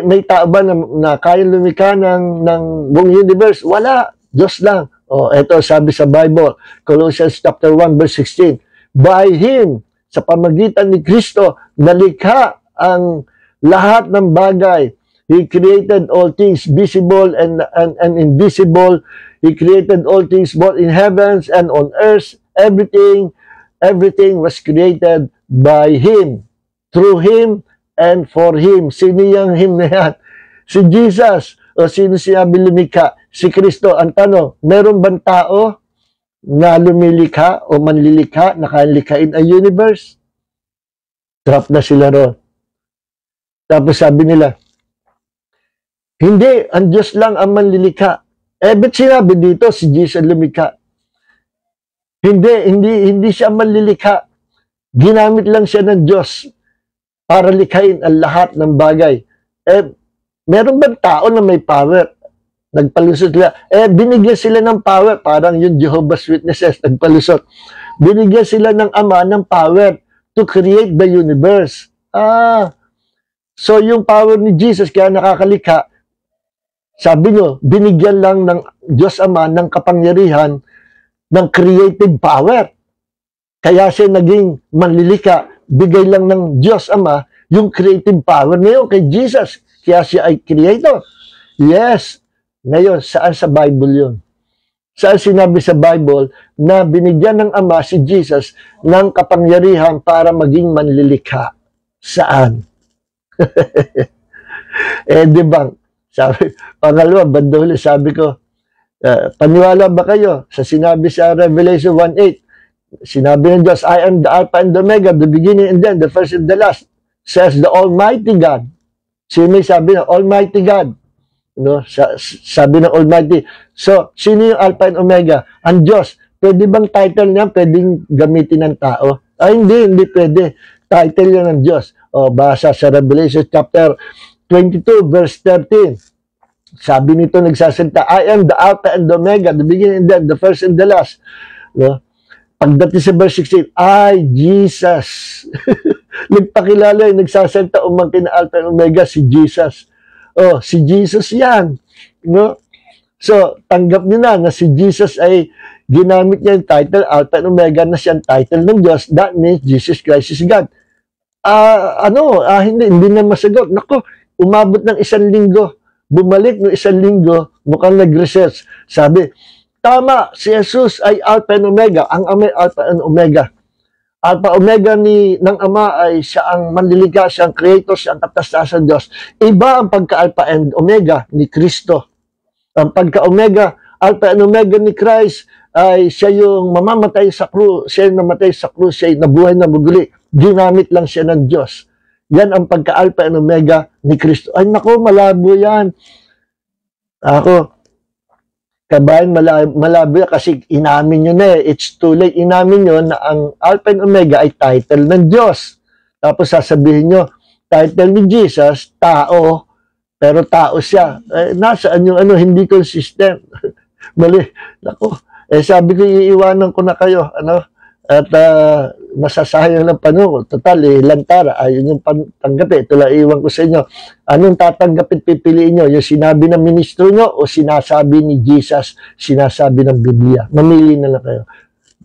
may tao ba na kayang lumikha ng buong universe? Wala. Diyos lang. Ito sabi sa Bible, Colossians chapter 1 verse 16. By Him, sa pamagitan ni Kristo, nalikha ang lahat ng bagay. He created all things visible and invisible. He created all things both in heavens and on earth. Everything was created by Him, through Him, and for Him. Sino yung Him na yan? Si Jesus. O sino sinabi lumikha? Si Kristo. Ang tanong, meron bang tao na lumilikha o manlilikha na kalikhain ang universe? Trap na sila ron. Tapos sabi nila, hindi, ang Diyos lang ang manlilikha. Ba't sinabi dito si Jesus lumikha? Hindi siya manlilikha. Ginamit lang siya ng Diyos para likhain ang lahat ng bagay. Meron bang tao na may power? Nagpalusot sila. Binigyan sila ng power. Parang yung Jehovah's Witnesses, nagpalusot. Binigyan sila ng Ama ng power to create the universe. So yung power ni Jesus, kaya nakakalikha, sabi nyo, binigyan lang ng Diyos Ama ng kapangyarihan ng creative power. Kaya siya naging manlilikha, bigay lang ng Diyos Ama yung creative power ngayon kay Jesus. Kaya siya ay creator. Yes. Ngayon, saan sa Bible yun? Saan sinabi sa Bible na binigyan ng Ama si Jesus ng kapangyarihan para maging manlilikha? Saan? Di ba? Sabi, pangalawa, bandahuli, sabi ko, paniwala ba kayo sa sinabi sa Revelation 1:8? Sinabi ng Diyos, I am the Alpha and the Omega, the beginning and then, the first and the last, says the Almighty God. Sino yung sabi ng Almighty God? No? Sabi ng Almighty. So, sino yung Alpha and Omega? Ang Diyos. Pwede bang title niya? Pwedeng gamitin ng tao? Hindi pwede. Title niya ng Diyos. Basa sa Revelation chapter 22, verse 13. Sabi nito nagsasalita, I am the Alpha and the Omega, the beginning and then, the first and the last. No? Pagdating sa verse 16, ay, Jesus. Nagpakilala yung nagsasalita, umangkin na Alpha and Omega, si Jesus. Si Jesus yan. No? So, tanggap niyo na si Jesus ay ginamit niya yung title, Alpha and Omega na siyang title ng Diyos. That means Jesus Christ is God. Hindi na masagot. Naku, umabot ng 1 linggo. Bumalik ng 1 linggo, mukhang nag-research. Sabi, tama, si Jesus ay Alpha and Omega. Ang Ama ay Alpha and Omega. Alpha Omega ng Ama ay siya ang manlilikha, siya ang creator, siya ang katastasan Diyos. Iba ang pagka-Alpha and Omega ni Kristo. Ang pagka-Omega, Alpha and Omega ni Christ ay siya yung mamamatay sa krus, siya yung namatay sa krus, siya yung nabuhay na muli. Ginamit lang siya ng Diyos. Yan ang pagka-Alpha and Omega ni Kristo. Ay naku, malabo yan. Ako, kabayan, malabo yan kasi inamin nyo na It's too late. Inamin nyo na ang Alpha and Omega ay title ng Diyos. Tapos sasabihin nyo, title ni Jesus, tao, pero tao siya. Nasaan yung hindi consistent? Mali. Naku, sabi ko, iiwanan ko na kayo. At masasayang ng panahon. Total, lantara. Ayun yung tanggapin. Ito lang iwan ko sa inyo. Anong tatanggapin, pipiliin nyo? Yung sinabi ng ministro nyo o sinasabi ni Jesus, sinasabi ng Biblia? Mamili na lang kayo.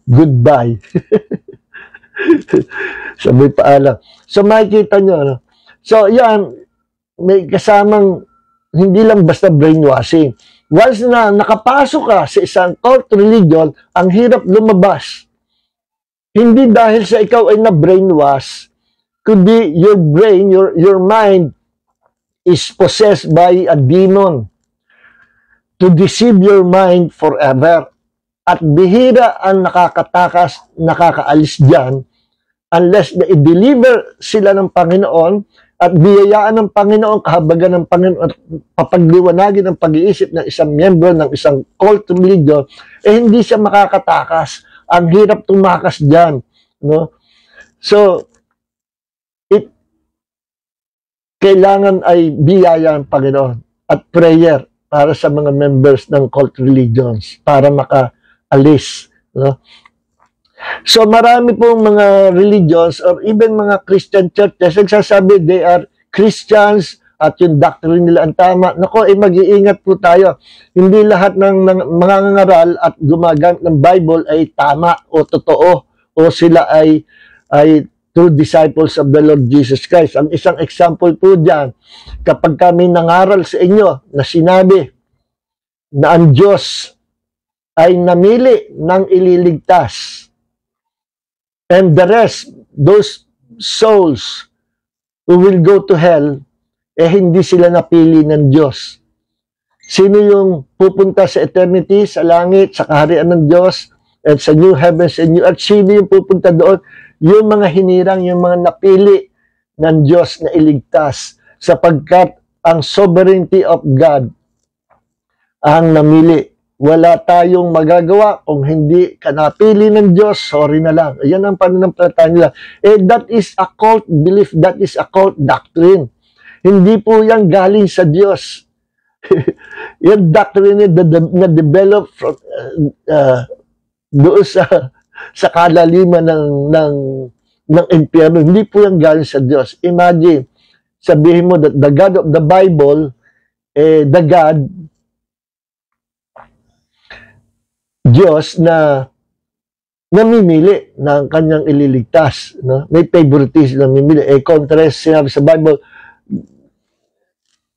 Goodbye. Sabi paalam. So, makikita nyo. So, yan, may kasamang hindi lang basta brainwashing. Once na nakapasok ka sa isang cult religion, ang hirap lumabas. Hindi dahil sa ikaw ay na-brainwash, kundi your brain, your mind is possessed by a demon to deceive your mind forever. At bihira ang nakakatakas, nakakaalis dyan, unless na i-deliver sila ng Panginoon at biyayaan ng Panginoon, kahabagan ng Panginoon at papagliwanagin ng pag-iisip ng isang miyembro ng isang cult religion, hindi siya makakatakas. Ang hirap tumakas dyan. No? So, kailangan ay biyaya ng Panginoon at prayer para sa mga members ng cult religions para makaalis. No? So, marami pong mga religions or even mga Christian churches nagsasabi they are Christians at yung doctrine nila ang tama. Nako, mag-iingat po tayo. Hindi lahat ng mga ngaral at gumagamit ng Bible ay tama o totoo o sila ay true disciples of the Lord Jesus Christ. Ang isang example po dyan, kapag kami nangaral sa inyo na sinabi na ang Diyos ay namili ng ililigtas and the rest, those souls who will go to hell, hindi sila napili ng Diyos. Sino yung pupunta sa eternity, sa langit, sa kaharian ng Diyos, at sa new heavens and new earth? Sino yung pupunta doon? yung mga hinirang, yung mga napili ng Diyos na iligtas, sapagkat ang sovereignty of God ang namili. Wala tayong magagawa kung hindi ka napili ng Diyos, sorry na lang. Yan ang pananampalataya nila. That is a cult belief, that is a cult doctrine. Hindi po yan galing sa Diyos. Yung doctrine na develop from, doon sa kalaliman ng impyerno. Hindi po yan galing sa Diyos. Imagine, sabihin mo that the God of the Bible, the God, Diyos na namimili ng kanyang ililigtas. No? May favoritism na namimili. Kontra sinabi sa Bible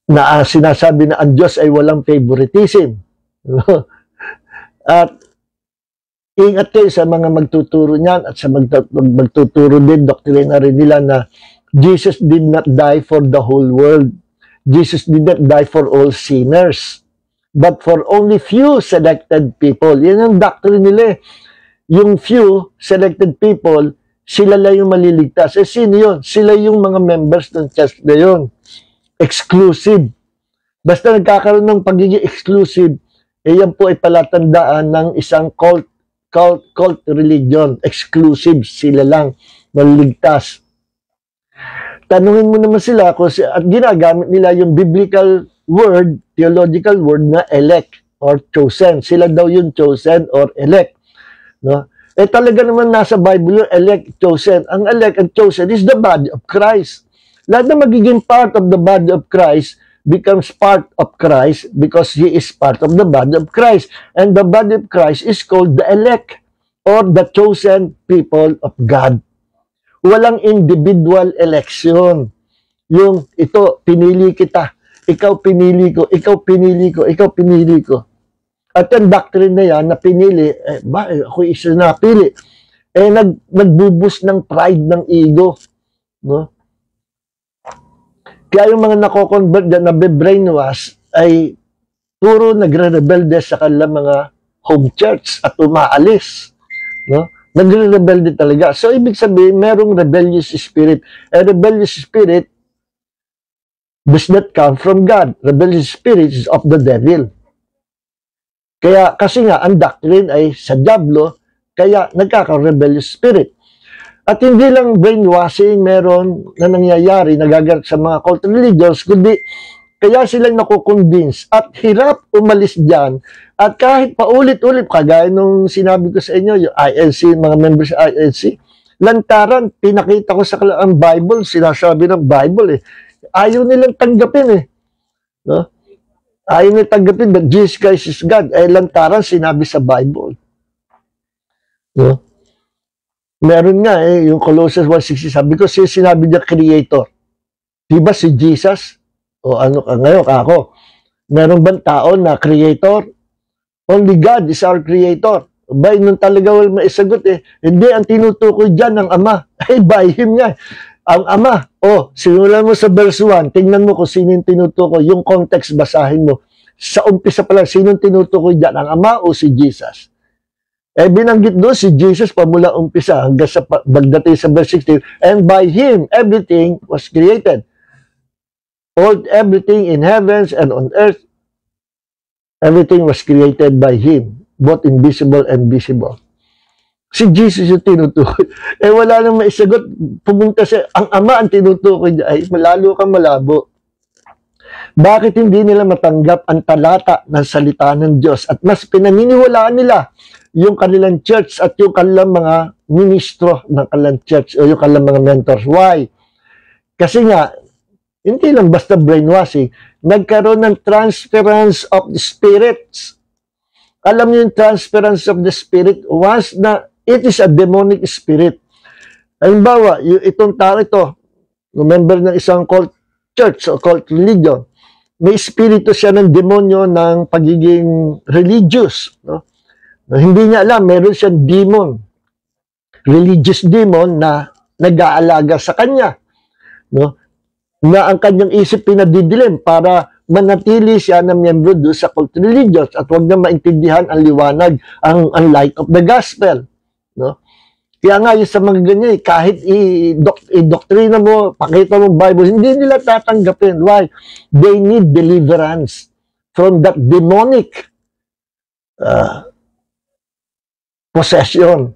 na sinasabi na ang Diyos ay walang favoritism. No? At ingat kayo sa mga magtuturo niyan at sa magtuturo din, doktrina rin nila na Jesus did not die for the whole world. Jesus did not die for all sinners, but for only few selected people. Yan ang doctrine nila. Yung few selected people, sila lang yung maliligtas. Sino yun? Sila yung mga members ng church na yun. Exclusive. Basta nagkakaroon ng pagiging exclusive, yan po ay palatandaan ng isang cult religion. Exclusive. Sila lang maliligtas. Tanungin mo naman sila at ginagamit nila yung biblical word, theological word na elect or chosen. Sila daw yung chosen or elect. No? Talaga naman nasa Bible yung elect, chosen. Ang elect and chosen is the body of Christ. Lahat na magiging part of the body of Christ becomes part of Christ because he is part of the body of Christ. And the body of Christ is called the elect or the chosen people of God. Walang individual election. Yung ito, pinili kita. Ikaw pinili ko, ikaw pinili ko, ikaw pinili ko. At yung doctrine na yan, na pinili, ako isa na napili. Nagbubus ng pride ng ego. No? Kaya yung mga nako-convert na brainwash ay puro nagre-rebelde sa kanilang mga home church at umaalis. No? Nagre-rebelde talaga. So, ibig sabihin, merong rebellious spirit. Rebellious spirit does not come from God. Rebellious spirit is of the devil. Kaya, kasi nga, ang doctrine ay sa diablo, kaya nagkaka-rebellious spirit. At hindi lang brainwashing meron na nangyayari, nagaganap sa mga cult religions, kundi kaya silang nakukonvince at hirap umalis dyan. At kahit paulit-ulit, kagaya nung sinabi ko sa inyo, yung ILC, mga members sa ILC, lantaran, pinakita ko sa ang Bible, sinasabi ng Bible ayaw nilang tanggapin no? Ayaw nilang tanggapin that Jesus Christ is God. Lantaran sinabi sa Bible. No? Meron nga yung Colossians 1:16, sabi ko, sinabi niya creator. Diba si Jesus? O ano ka ngayon, ako? Meron bang tao na creator? Only God is our creator. By nung talaga wala maisagot Hindi, ang tinutukoy dyan ng Ama. By Him nga. Ang Ama, simulan mo sa verse 1, tingnan mo kung sino yung tinutukoy, yung context basahin mo. Sa umpisa pa lang, sino yung tinutukoy dyan, ang Ama o si Jesus? Binanggit doon si Jesus pamula umpisa hanggang sa pagdating sa verse 16, and by Him, everything was created. Everything in heavens and on earth, everything was created by Him, both invisible and visible. Si Jesus yung tinutukoy. Wala nang maisagot. Pumunta siya. Ang Ama ang tinutukoy niya. Malalo kang malabo. Bakit hindi nila matanggap ang talata ng salita ng Diyos? At mas pinaniniwalaan nila yung kanilang church at yung kanilang mga ministro ng kanilang church o yung kanilang mga mentors. Why? Kasi nga, hindi lang basta brainwashing. Nagkaroon ng transference of the spirits. Alam niyo yung transference of the spirit? Once na it is a demonic spirit. Halimbawa, itong tao ito, member ng isang cult church o cult religion, may espiritu siya ng demonyo ng pagiging religious. No? Hindi niya alam, meron siyang demon, religious demon na nag-aalaga sa kanya. No? Na ang kanyang isip pinadidilim para manatili siya na miyembro doon sa cult religions at huwag na maintindihan ang liwanag, ang light of the gospel. No? Kaya nga, yung sa mga ganyan, kahit i-doktrina mo, pakita mo Bible, hindi nila tatanggapin. Why? They need deliverance from that demonic possession.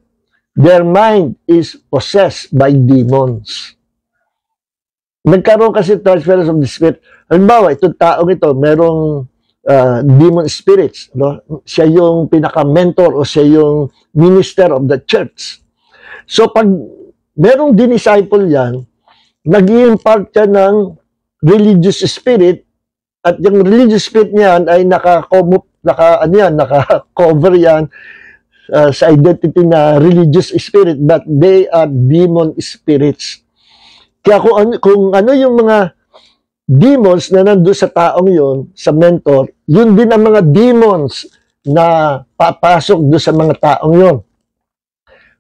Their mind is possessed by demons. Nagkaroon kasi transference of the spirit. Halimbawa, itong taong ito, merong demon spirits. No? Siya yung pinaka-mentor o siya yung minister of the church. So, pag merong disciple yan, nag-i-impart siya ng religious spirit at yung religious spirit niyan ay naka-cover yan sa identity na religious spirit, but they are demon spirits. Kaya kung ano yung mga demons na nandun sa taong yon, sa mentor, yun din ang mga demons na papasok doon sa mga taong yon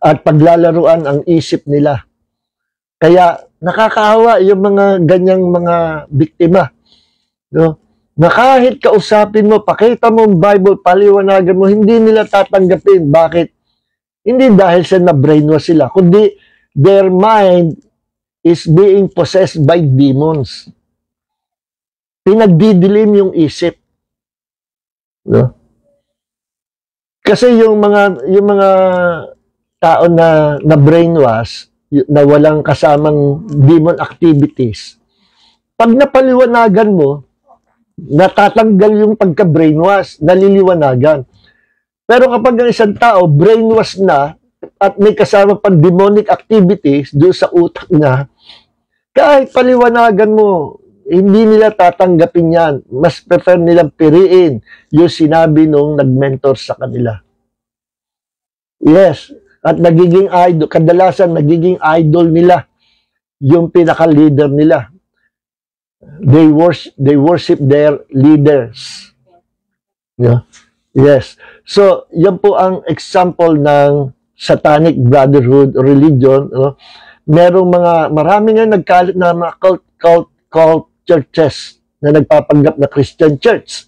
at paglalaruan ang isip nila. Kaya nakakaawa yung mga ganyang mga biktima. No? Na kahit kausapin mo, pakita mo ang Bible, paliwanagan mo, hindi nila tatanggapin. Bakit? Hindi dahil sa na-brainwash sila, kundi their mind is being possessed by demons. Pinagdidilim yung isip. No? Kasi yung mga tao na brainwash, na walang kasamang demon activities, pag napaliwanagan mo, natatanggal yung pagka-brainwash, naliliwanagan. Pero kapag ang isang tao brainwash na at may kasama pang demonic activities doon sa utak niya, kahit paliwanagan mo, hindi nila tatanggapin yan. Mas prefer nilang piriin yung sinabi nung nag-mentor sa kanila. Yes, at nagiging idol, kadalasan nagiging idol nila yung pinaka-leader nila. They worship their leaders. Yeah. Yes. So, yan po ang example ng satanic brotherhood religion. No? Marami nga nagkalat na mga cult churches na nagpapanggap na Christian church.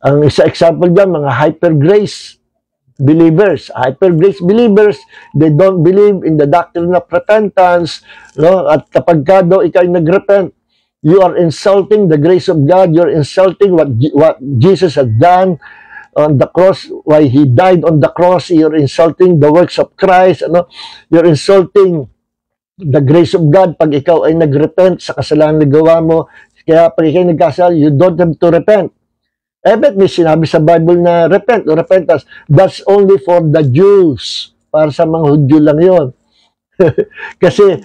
Ang isa example dyan, mga hyper-grace believers. Hyper-grace believers, they don't believe in the doctrine of repentance. No? At kapag ka daw ikaw nag-repent, you are insulting the grace of God. You're insulting what Jesus has done on the cross, why He died on the cross. You're insulting the works of Christ. Ano? You're insulting the grace of God pag ikaw ay nag-repent sa kasalanan na gawa mo. Kaya pag ikaw nagkasala, you don't have to repent. Bet may sinabi sa Bible na repent o repentance. That's only for the Jews. Para sa mga Hudyo lang yon. Kasi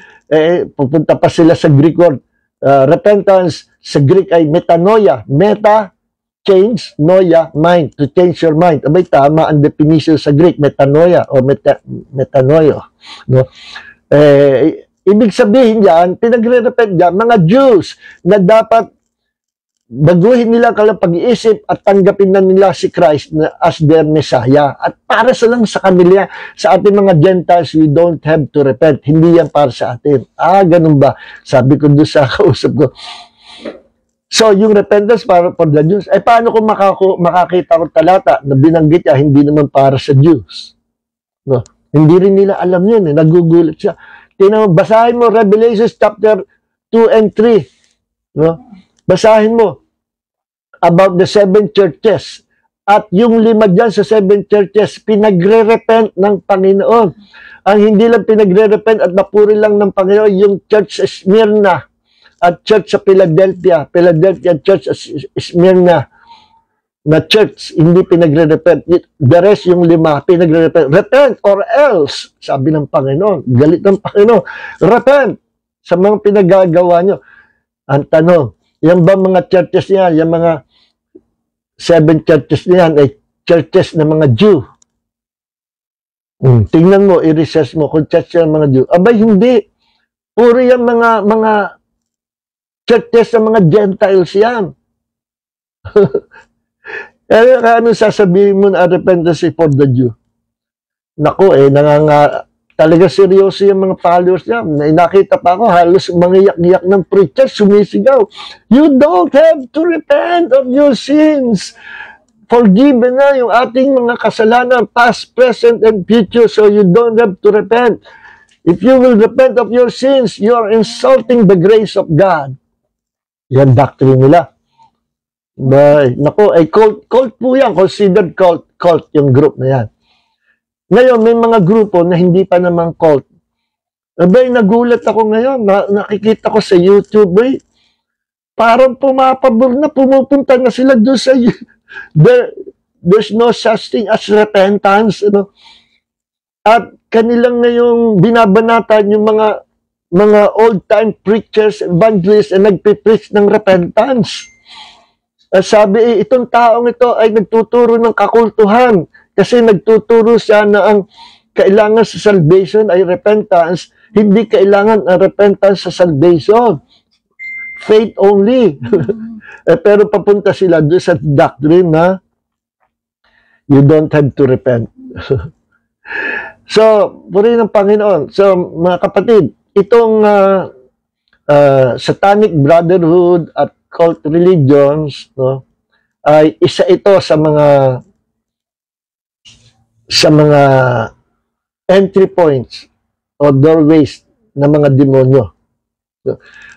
pupunta pa sila sa Greek word. Repentance sa Greek ay metanoia. Meta, change, noia, mind. To change your mind. Abay, tama ang definition sa Greek. Metanoia o metanoia. No? Ibig sabihin yan, pinagre-repent yan, mga Jews na dapat baguhin nila ang pag-iisip at tanggapin na nila si Christ as their Messiah. At para sa lang sa kanila, sa ating mga Gentiles, we don't have to repent. Hindi yan para sa atin. Ganun ba? Sabi ko doon sa kausap ko. So, yung repentance para for the Jews, paano kung makakita ko talata na binanggit niya, hindi naman para sa Jews? No? Hindi rin nila alam yun. Nagugulat siya. Basahin mo Revelation chapter 2 and 3. No? Basahin mo about the 7 churches. At yung 5 dyan sa 7 churches, pinagre-repent ng Panginoon. Ang hindi lang pinagre-repent at napuri lang ng Panginoon, yung church sa Smyrna at church sa Philadelphia. Philadelphia church sa Smyrna na church, hindi pinagre-repent. The rest, yung 5, pinagre-repent. Repent or else, sabi ng Panginoon. Galit ng Panginoon. Repent sa mga pinagagawa nyo. Ang tanong, yan ba mga churches niya, yung mga 7 churches niyan ay churches ng mga Jew? Tingnan mo, i-research mo kung church ng mga Jew. Abay, hindi. Puro yung mga churches ng mga Gentiles yan. Ano sasabihin mo na repentance for the Jew? Naku, talaga seryoso yung mga followers niya. Nakita pa ako, halos mangiyak-iyak ng preacher, sumisigaw. You don't have to repent of your sins. forgiven na yung ating mga kasalanan, past, present, and future, so you don't have to repent. If you will repent of your sins, you are insulting the grace of God. Yan doctrine nila. Naku, cult po yan. Considered cult yung group na yan. Ngayon, may mga grupo na hindi pa naman cult. Abay, nagulat ako ngayon. Nakikita ko sa YouTube, parang pumapabor na, pumupunta na sila doon sa there's no such thing as repentance. At kanilang ngayong binabanatan yung mga old-time preachers, evangelists, na nagpipreach ng repentance. Sabi, itong taong ito ay nagtuturo ng kakultuhan kasi nagtuturo siya na ang kailangan sa salvation ay repentance, hindi kailangan ang repentance sa salvation. Faith only. Pero papunta sila doon sa doctrine na you don't have to repent. So, purihin ng Panginoon. So, mga kapatid, itong satanic brotherhood at cult religions, ay isa ito sa mga entry points o doorways ng mga demonyo.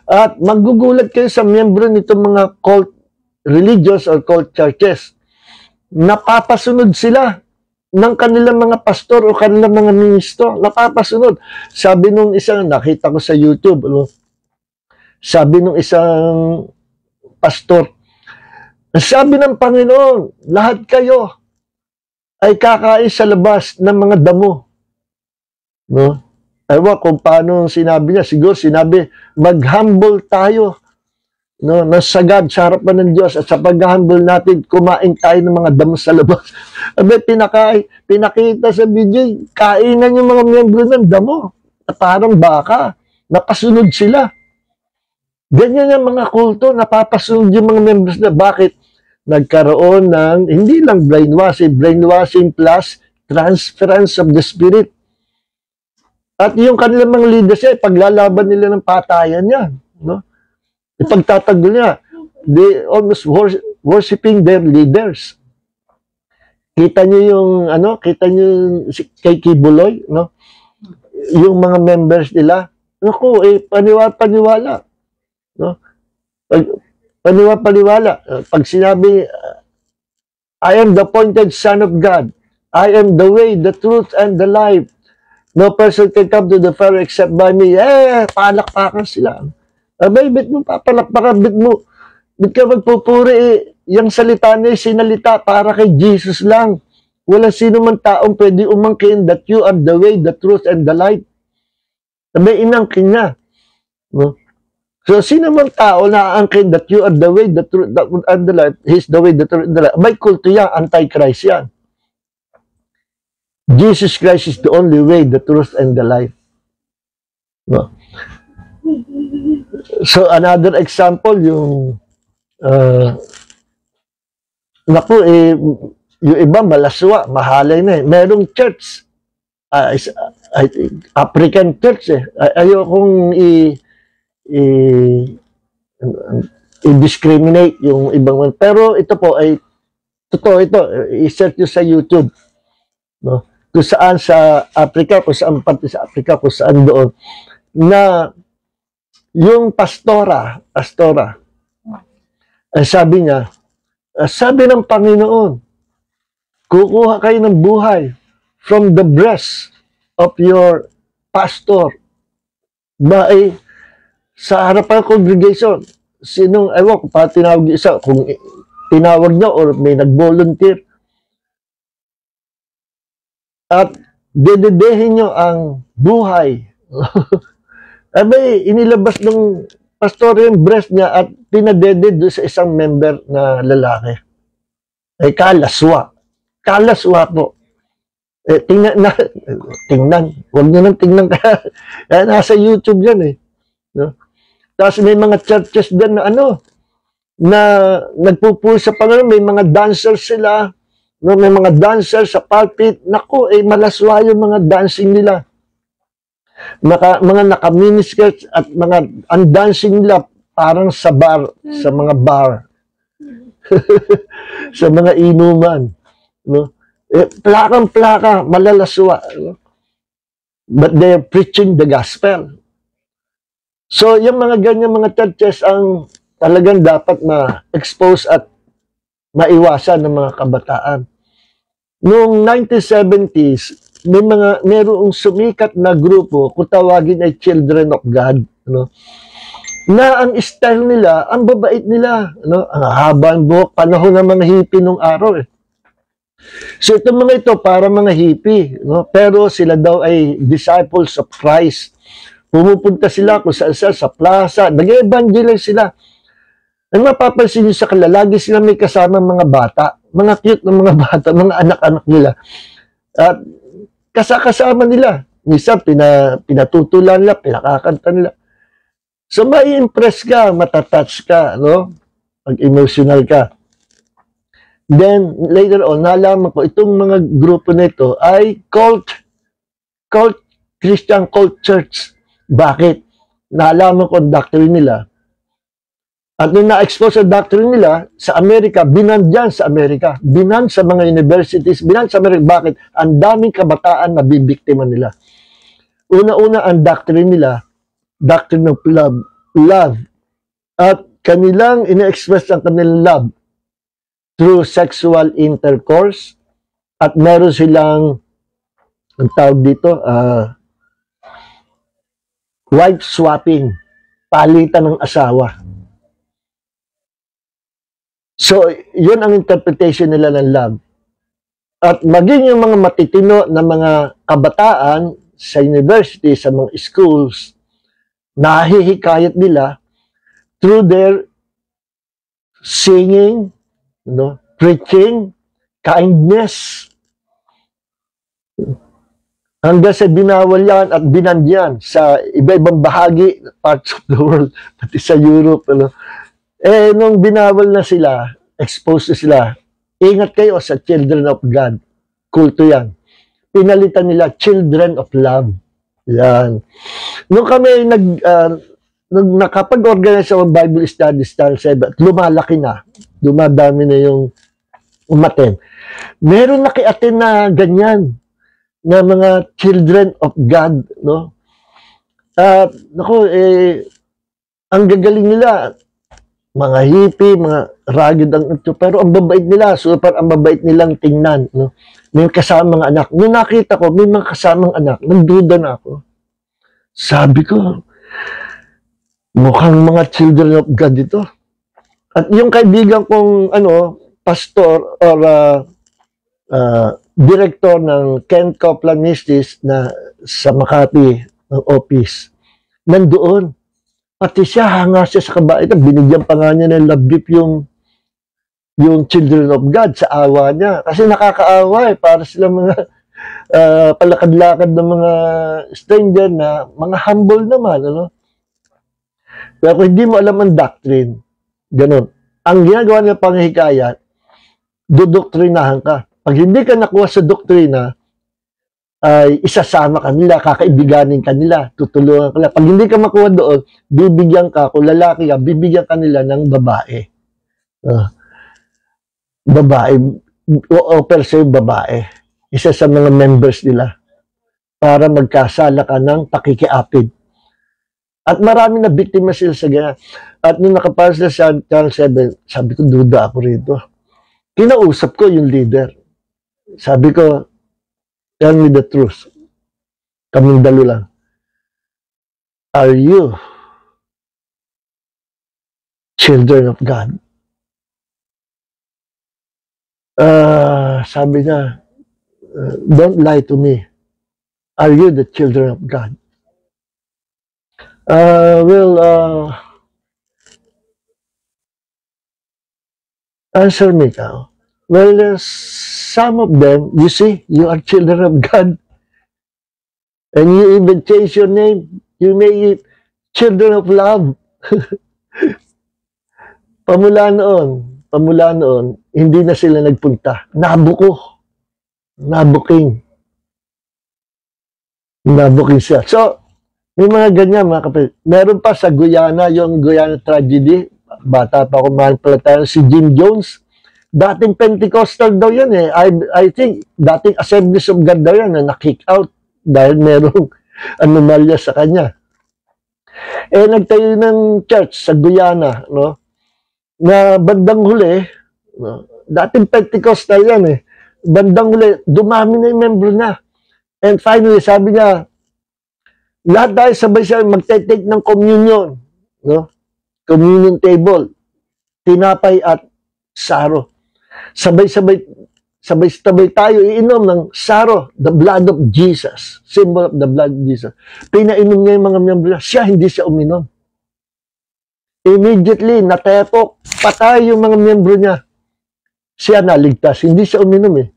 At magugulat kayo sa miyembro nitong mga cult religions or cult churches. Napapasunod sila ng kanilang mga pastor o kanilang mga ministro. Napapasunod. Sabi nung isang, nakita ko sa YouTube, sabi nung isang pastor, sabi ng Panginoon, lahat kayo ay kakain sa labas ng mga damo. Ewan kung paano sinabi niya. Siguro sinabi, mag-humble tayo. Nasagad sa harapan ng Diyos at sa pag-humble natin, kumain tayo ng mga damo sa labas. Pinakita sa video, kainan yung mga miyembro ng damo. Parang baka. Napasunod sila. Ganyan yung mga kulto, napapasunod yung mga members na. Bakit? Nagkaroon ng, hindi lang brainwashing plus transference of the Spirit. At yung kanilang mga leaders paglalaban nila ng patayan yan. Ipagtatanggol niya. They almost worshiping their leaders. Kita niyo yung, kita niyo yung kay Kibuloy, yung mga members nila. Naku, paniwala. Paniwala. Pag sinabi, I am the appointed Son of God. I am the way, the truth, and the life. No person can come to the Father except by me. Palakpakan sila. Abay, bit mo, papalakpakan, bit ka magpupuri, yung salita niya, sinalita para kay Jesus lang. Walang sino man taong pwede umangkin that you are the way, the truth, and the life. Abay, inangkin niya. So, sino man tao na aangkin that you are the way, the truth, and the life, He's the way, the truth, and the life. Abay, kulto yan, anti-Christ yan. Jesus Christ is the only way, the truth, and the life. So, another example, yung yung iba malaswa, mahalay na merong church, African church ayokong i-discriminate yung ibang, pero ito po ay totoo ito, i-search nyo sa YouTube, kung saan sa Africa, kung saan parte sa Africa, kung saan doon, na yung pastora, sabi niya, sabi ng Panginoon, kukuha kayo ng buhay from the breast of your pastor. Sa harapan ng congregation, ewan kung pa tinawag isa, kung tinawag niya or may nag-volunteer, at dededehin nyo ang buhay. Abay, inilabas ng pastor yung breast niya at pinadede doon sa isang member na lalaki. Kalaswa. Kalaswa po. Tingnan. Huwag nyo nang tingnan. Nasa YouTube yan Tapos may mga churches din na na nagpupusa sa Panginoon, may mga dancers sila, may mga dancers sa pulpit. Naku, malaswa yung mga dancing nila. Mga naka-miniskirts at ang dancing nila parang sa bar, sa mga bar. sa mga inuman. No? Plakang-plaka, malalaswa. No? But they're preaching the gospel. So, yung mga ganyan mga churches ang talagang dapat ma-expose at maiwasan ng mga kabataan. Noong 1970s, mayroong sumikat na grupo kung tawagin ay Children of God. No? Na ang style nila, ang babait nila. No? Ang haba ang buhok, panahon ng mga hippie nung araw. So, itong mga ito para mga hippie. No? Pero sila daw ay disciples of Christ. Pumupunta sila kung saan sa plaza, nag-evangelize sila. Ang mapapansin nyo sa kanila, lagi sila may kasama mga bata, mga cute na mga bata, mga anak-anak nila. At kasama nila. Minsan, pinatutulan nila, pinakakanta nila. So, mai-impress ka, matatouch ka, no? Pag-emotional ka. Then, later on, nalaman ko, itong mga grupo na ito ay Christian cult church. Bakit? Nalaman ko ang doctrine nila. At nung na-expose ang doctrine nila, sa Amerika, binan dyan sa Amerika. Binan sa mga universities, binan sa Amerika. Bakit? Ang daming kabataan na bibiktima nila. Una-una ang doctrine nila, doctrine of love. At kanilang ina-express ang kanilang love through sexual intercourse. At meron silang, ang tawag dito, wife swapping, palitan ng asawa. So, yun ang interpretation nila ng love. At maging yung mga matitino na mga kabataan sa university, sa mga schools, nahihikayat nila through their singing, preaching, kindness. Hanggang sa binawal yan at binandyan sa iba-ibang bahagi, parts of the world, pati sa Europe. Nung binawal na sila, exposed na sila, ingat kayo sa Children of God. Kulto yan. Pinalitan nila, Children of Love. Yan. Nung kami nakapag-organize ng Bible Study Style 7 at lumalaki na, dumadami na yung umaten, meron nakiatin na ganyan, na mga children of God, no? Ang gagaling nila, mga hippie, mga rugged ang ito, pero ang babait nila, super ang babait nilang tingnan, no? May kasamang anak. Nung nakita ko, may mga kasamang anak, nagduda na ako. Sabi ko, mukhang mga children of God ito. At yung kaibigan kong, pastor or director ng Ken Copeland Ministries na sa Makati ng office. Nandoon. Pati siya, hanga siya sa kabaitan. Binigyan pa nga niya ng love gift yung Children of God sa awa niya. Kasi nakakaawa para sila mga palakad-lakad ng mga stranger na mga humble naman. Pero kung hindi mo alam ang doctrine, ganun. Ang ginagawa ng panghikayat, dudoktrinahan ka. Pag hindi ka nakuha sa doktrina, ay isasama ka nila, kakaibiganin ka nila, tutulungan ka nila. Pag hindi ka makuha doon, bibigyan ka, kung lalaki ka, bibigyan ka nila ng babae. Babae, offer sa'yo babae. Isa sa mga members nila para magkasala ka ng pakikiapid. At marami na biktima sila sa ganyan. At nung nakapasa sa Channel 7, sabi ko, duda ako rito. Kinausap ko yung leader. Sabi ko, tell me the truth. Kaming dalo lang. Are you children of God? Sabi niya, don't lie to me. Are you the children of God? Answer me now. Well, some of them, you see, you are children of God. And you even change your name. You make it children of love. Pamula noon, hindi na sila nagpunta. Nabuking siya. So, may mga ganyan, mga kapatid. Meron pa sa Guyana, yung Guyana tragedy. Bata pa ako, mahal pala tayo, si Jim Jones. Dating Pentecostal daw yan eh. I think, dating Assemblies of God daw yan na na-kick out dahil merong anomalya sa kanya. Eh, nagtayo ng church sa Guyana, no? Na bandang huli, no? Dating Pentecostal yan eh. Bandang huli, dumami na yung membro na. And finally, sabi niya, lahat tayo sabay-sabay magte-take ng communion, no? Communion table, tinapay at saro. Sabay-sabay tayo iinom ng saro, the blood of Jesus, symbol of the blood of Jesus. Pinainom niya yung mga miyembro niya, siya hindi siya uminom. Immediately, natepok, patay yung mga miyembro niya. Siya naligtas, hindi siya uminom eh.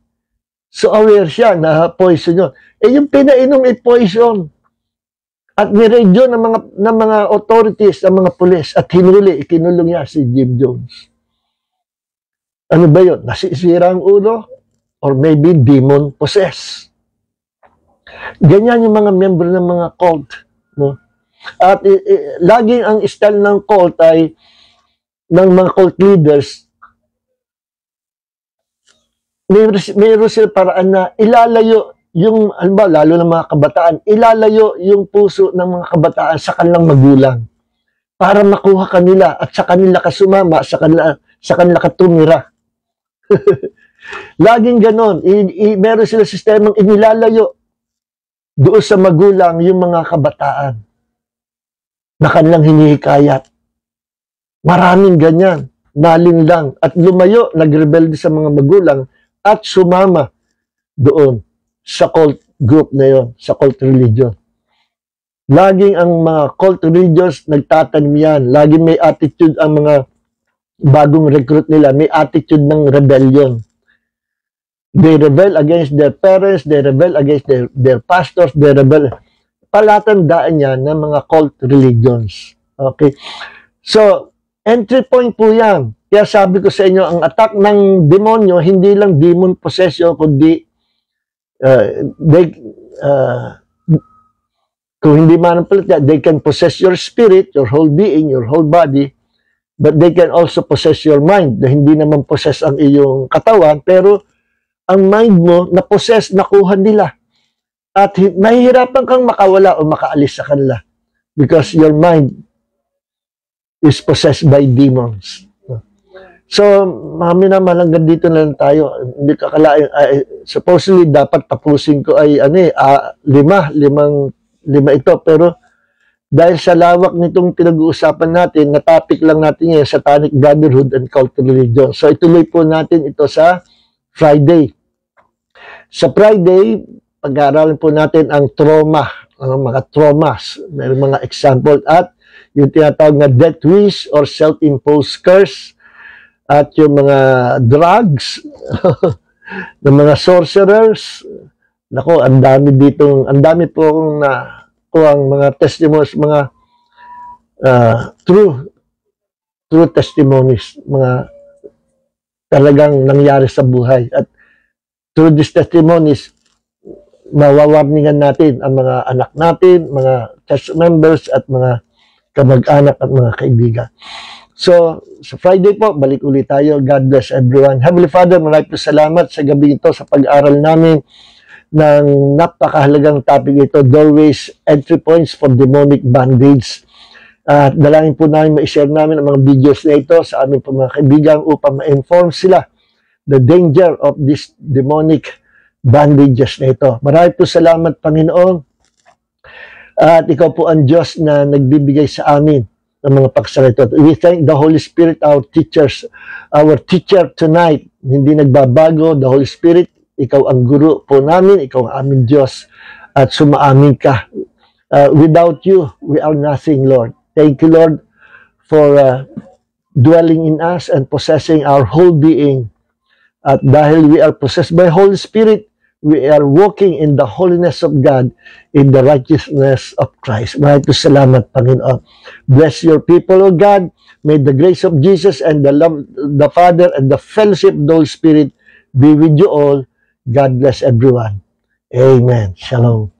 So aware siya na poison yun. Eh yung pinainom ay poison. At niredyo ng mga authorities, ng mga pulis, at hinuli, ikinulong niya si Jim Jones. Ano ba yun? Nasisira ang ulo? Or maybe demon possessed. Ganyan yung mga member ng mga cult. No? At laging ang style ng cult ay, ng mga cult leaders, mayroon sila paraan na ilalayo yung, lalo ng mga kabataan, ilalayo yung puso ng mga kabataan sa kanilang magulang para makuha kanila at sa kanila ka sumama, sa kanila ka tumira. Laging ganon. Meron sila sistemang inilalayo doon sa magulang yung mga kabataan na kanilang hinihikayat. Maraming ganyan. Nalinlang at lumayo, nagrebelde sa mga magulang at sumama doon sa cult group na yon, sa cult religion. Laging ang mga cult religions nagtatanim yan. Laging may attitude ang mga bagong recruit nila. May attitude ng rebellion. They rebel against their parents, they rebel against their pastors, they rebel. Palatandaan yan ng mga cult religions. Okay? So, entry point po yan. Kaya sabi ko sa inyo, ang attack ng demonyo, hindi lang demon possession, kundi kung hindi man pala, they can possess your spirit, your whole being, your whole body, but they can also possess your mind. Na hindi naman possess ang iyong katawan, pero ang mind mo, na-possess, nakuha nila. At mahihirapan kang makawala o makaalis sa kanila because your mind is possessed by demons. So, mga hanggang dito na lang tayo. Hindi ka kalain. Supposedly, dapat tapusin ko ay lima ito. Pero dahil sa lawak nitong pinag-uusapan natin, na topic lang natin ngayon, Satanic Brotherhood and Cult Religion. So, ituloy po natin ito sa Friday. Sa Friday, pag-aaralan po natin ang trauma, mga traumas. May mga example at yung tinatawag na death wish or self-imposed curse. At yung mga drugs, ng mga sorcerers, nako, ang dami po akong nakuhang mga testimonies, mga true testimonies, mga talagang nangyari sa buhay. At through these testimonies, mawawarningan natin ang mga anak natin, mga church members, at mga kamag-anak at mga kaibigan. So, sa Friday po, balik ulit tayo. God bless everyone. Heavenly Father, maraming salamat sa gabi ito sa pag-aaral namin ng napakahalagang topic ito, Doorways, Entry Points for Demonic Bondage. At dalangin po namin, ma-share namin ang mga videos na ito sa aming mga kaibigan upang ma-inform sila the danger of this demonic bondages na ito. Maraming po salamat, Panginoon. At ikaw po ang Diyos na nagbibigay sa amin ng mga pagsalita. We thank the Holy Spirit, our teacher tonight. Hindi nagbabago, the Holy Spirit, ikaw ang guru po namin, ikaw ang aming Diyos, at sumaamin ka. Without you, we are nothing, Lord. Thank you, Lord, for dwelling in us and possessing our whole being. At dahil we are possessed by Holy Spirit, we are walking in the holiness of God, in the righteousness of Christ. Maraming salamat, Panginoon. Bless your people, O God. May the grace of Jesus and the love of the Father and the fellowship of the Holy Spirit be with you all. God bless everyone. Amen. Shalom.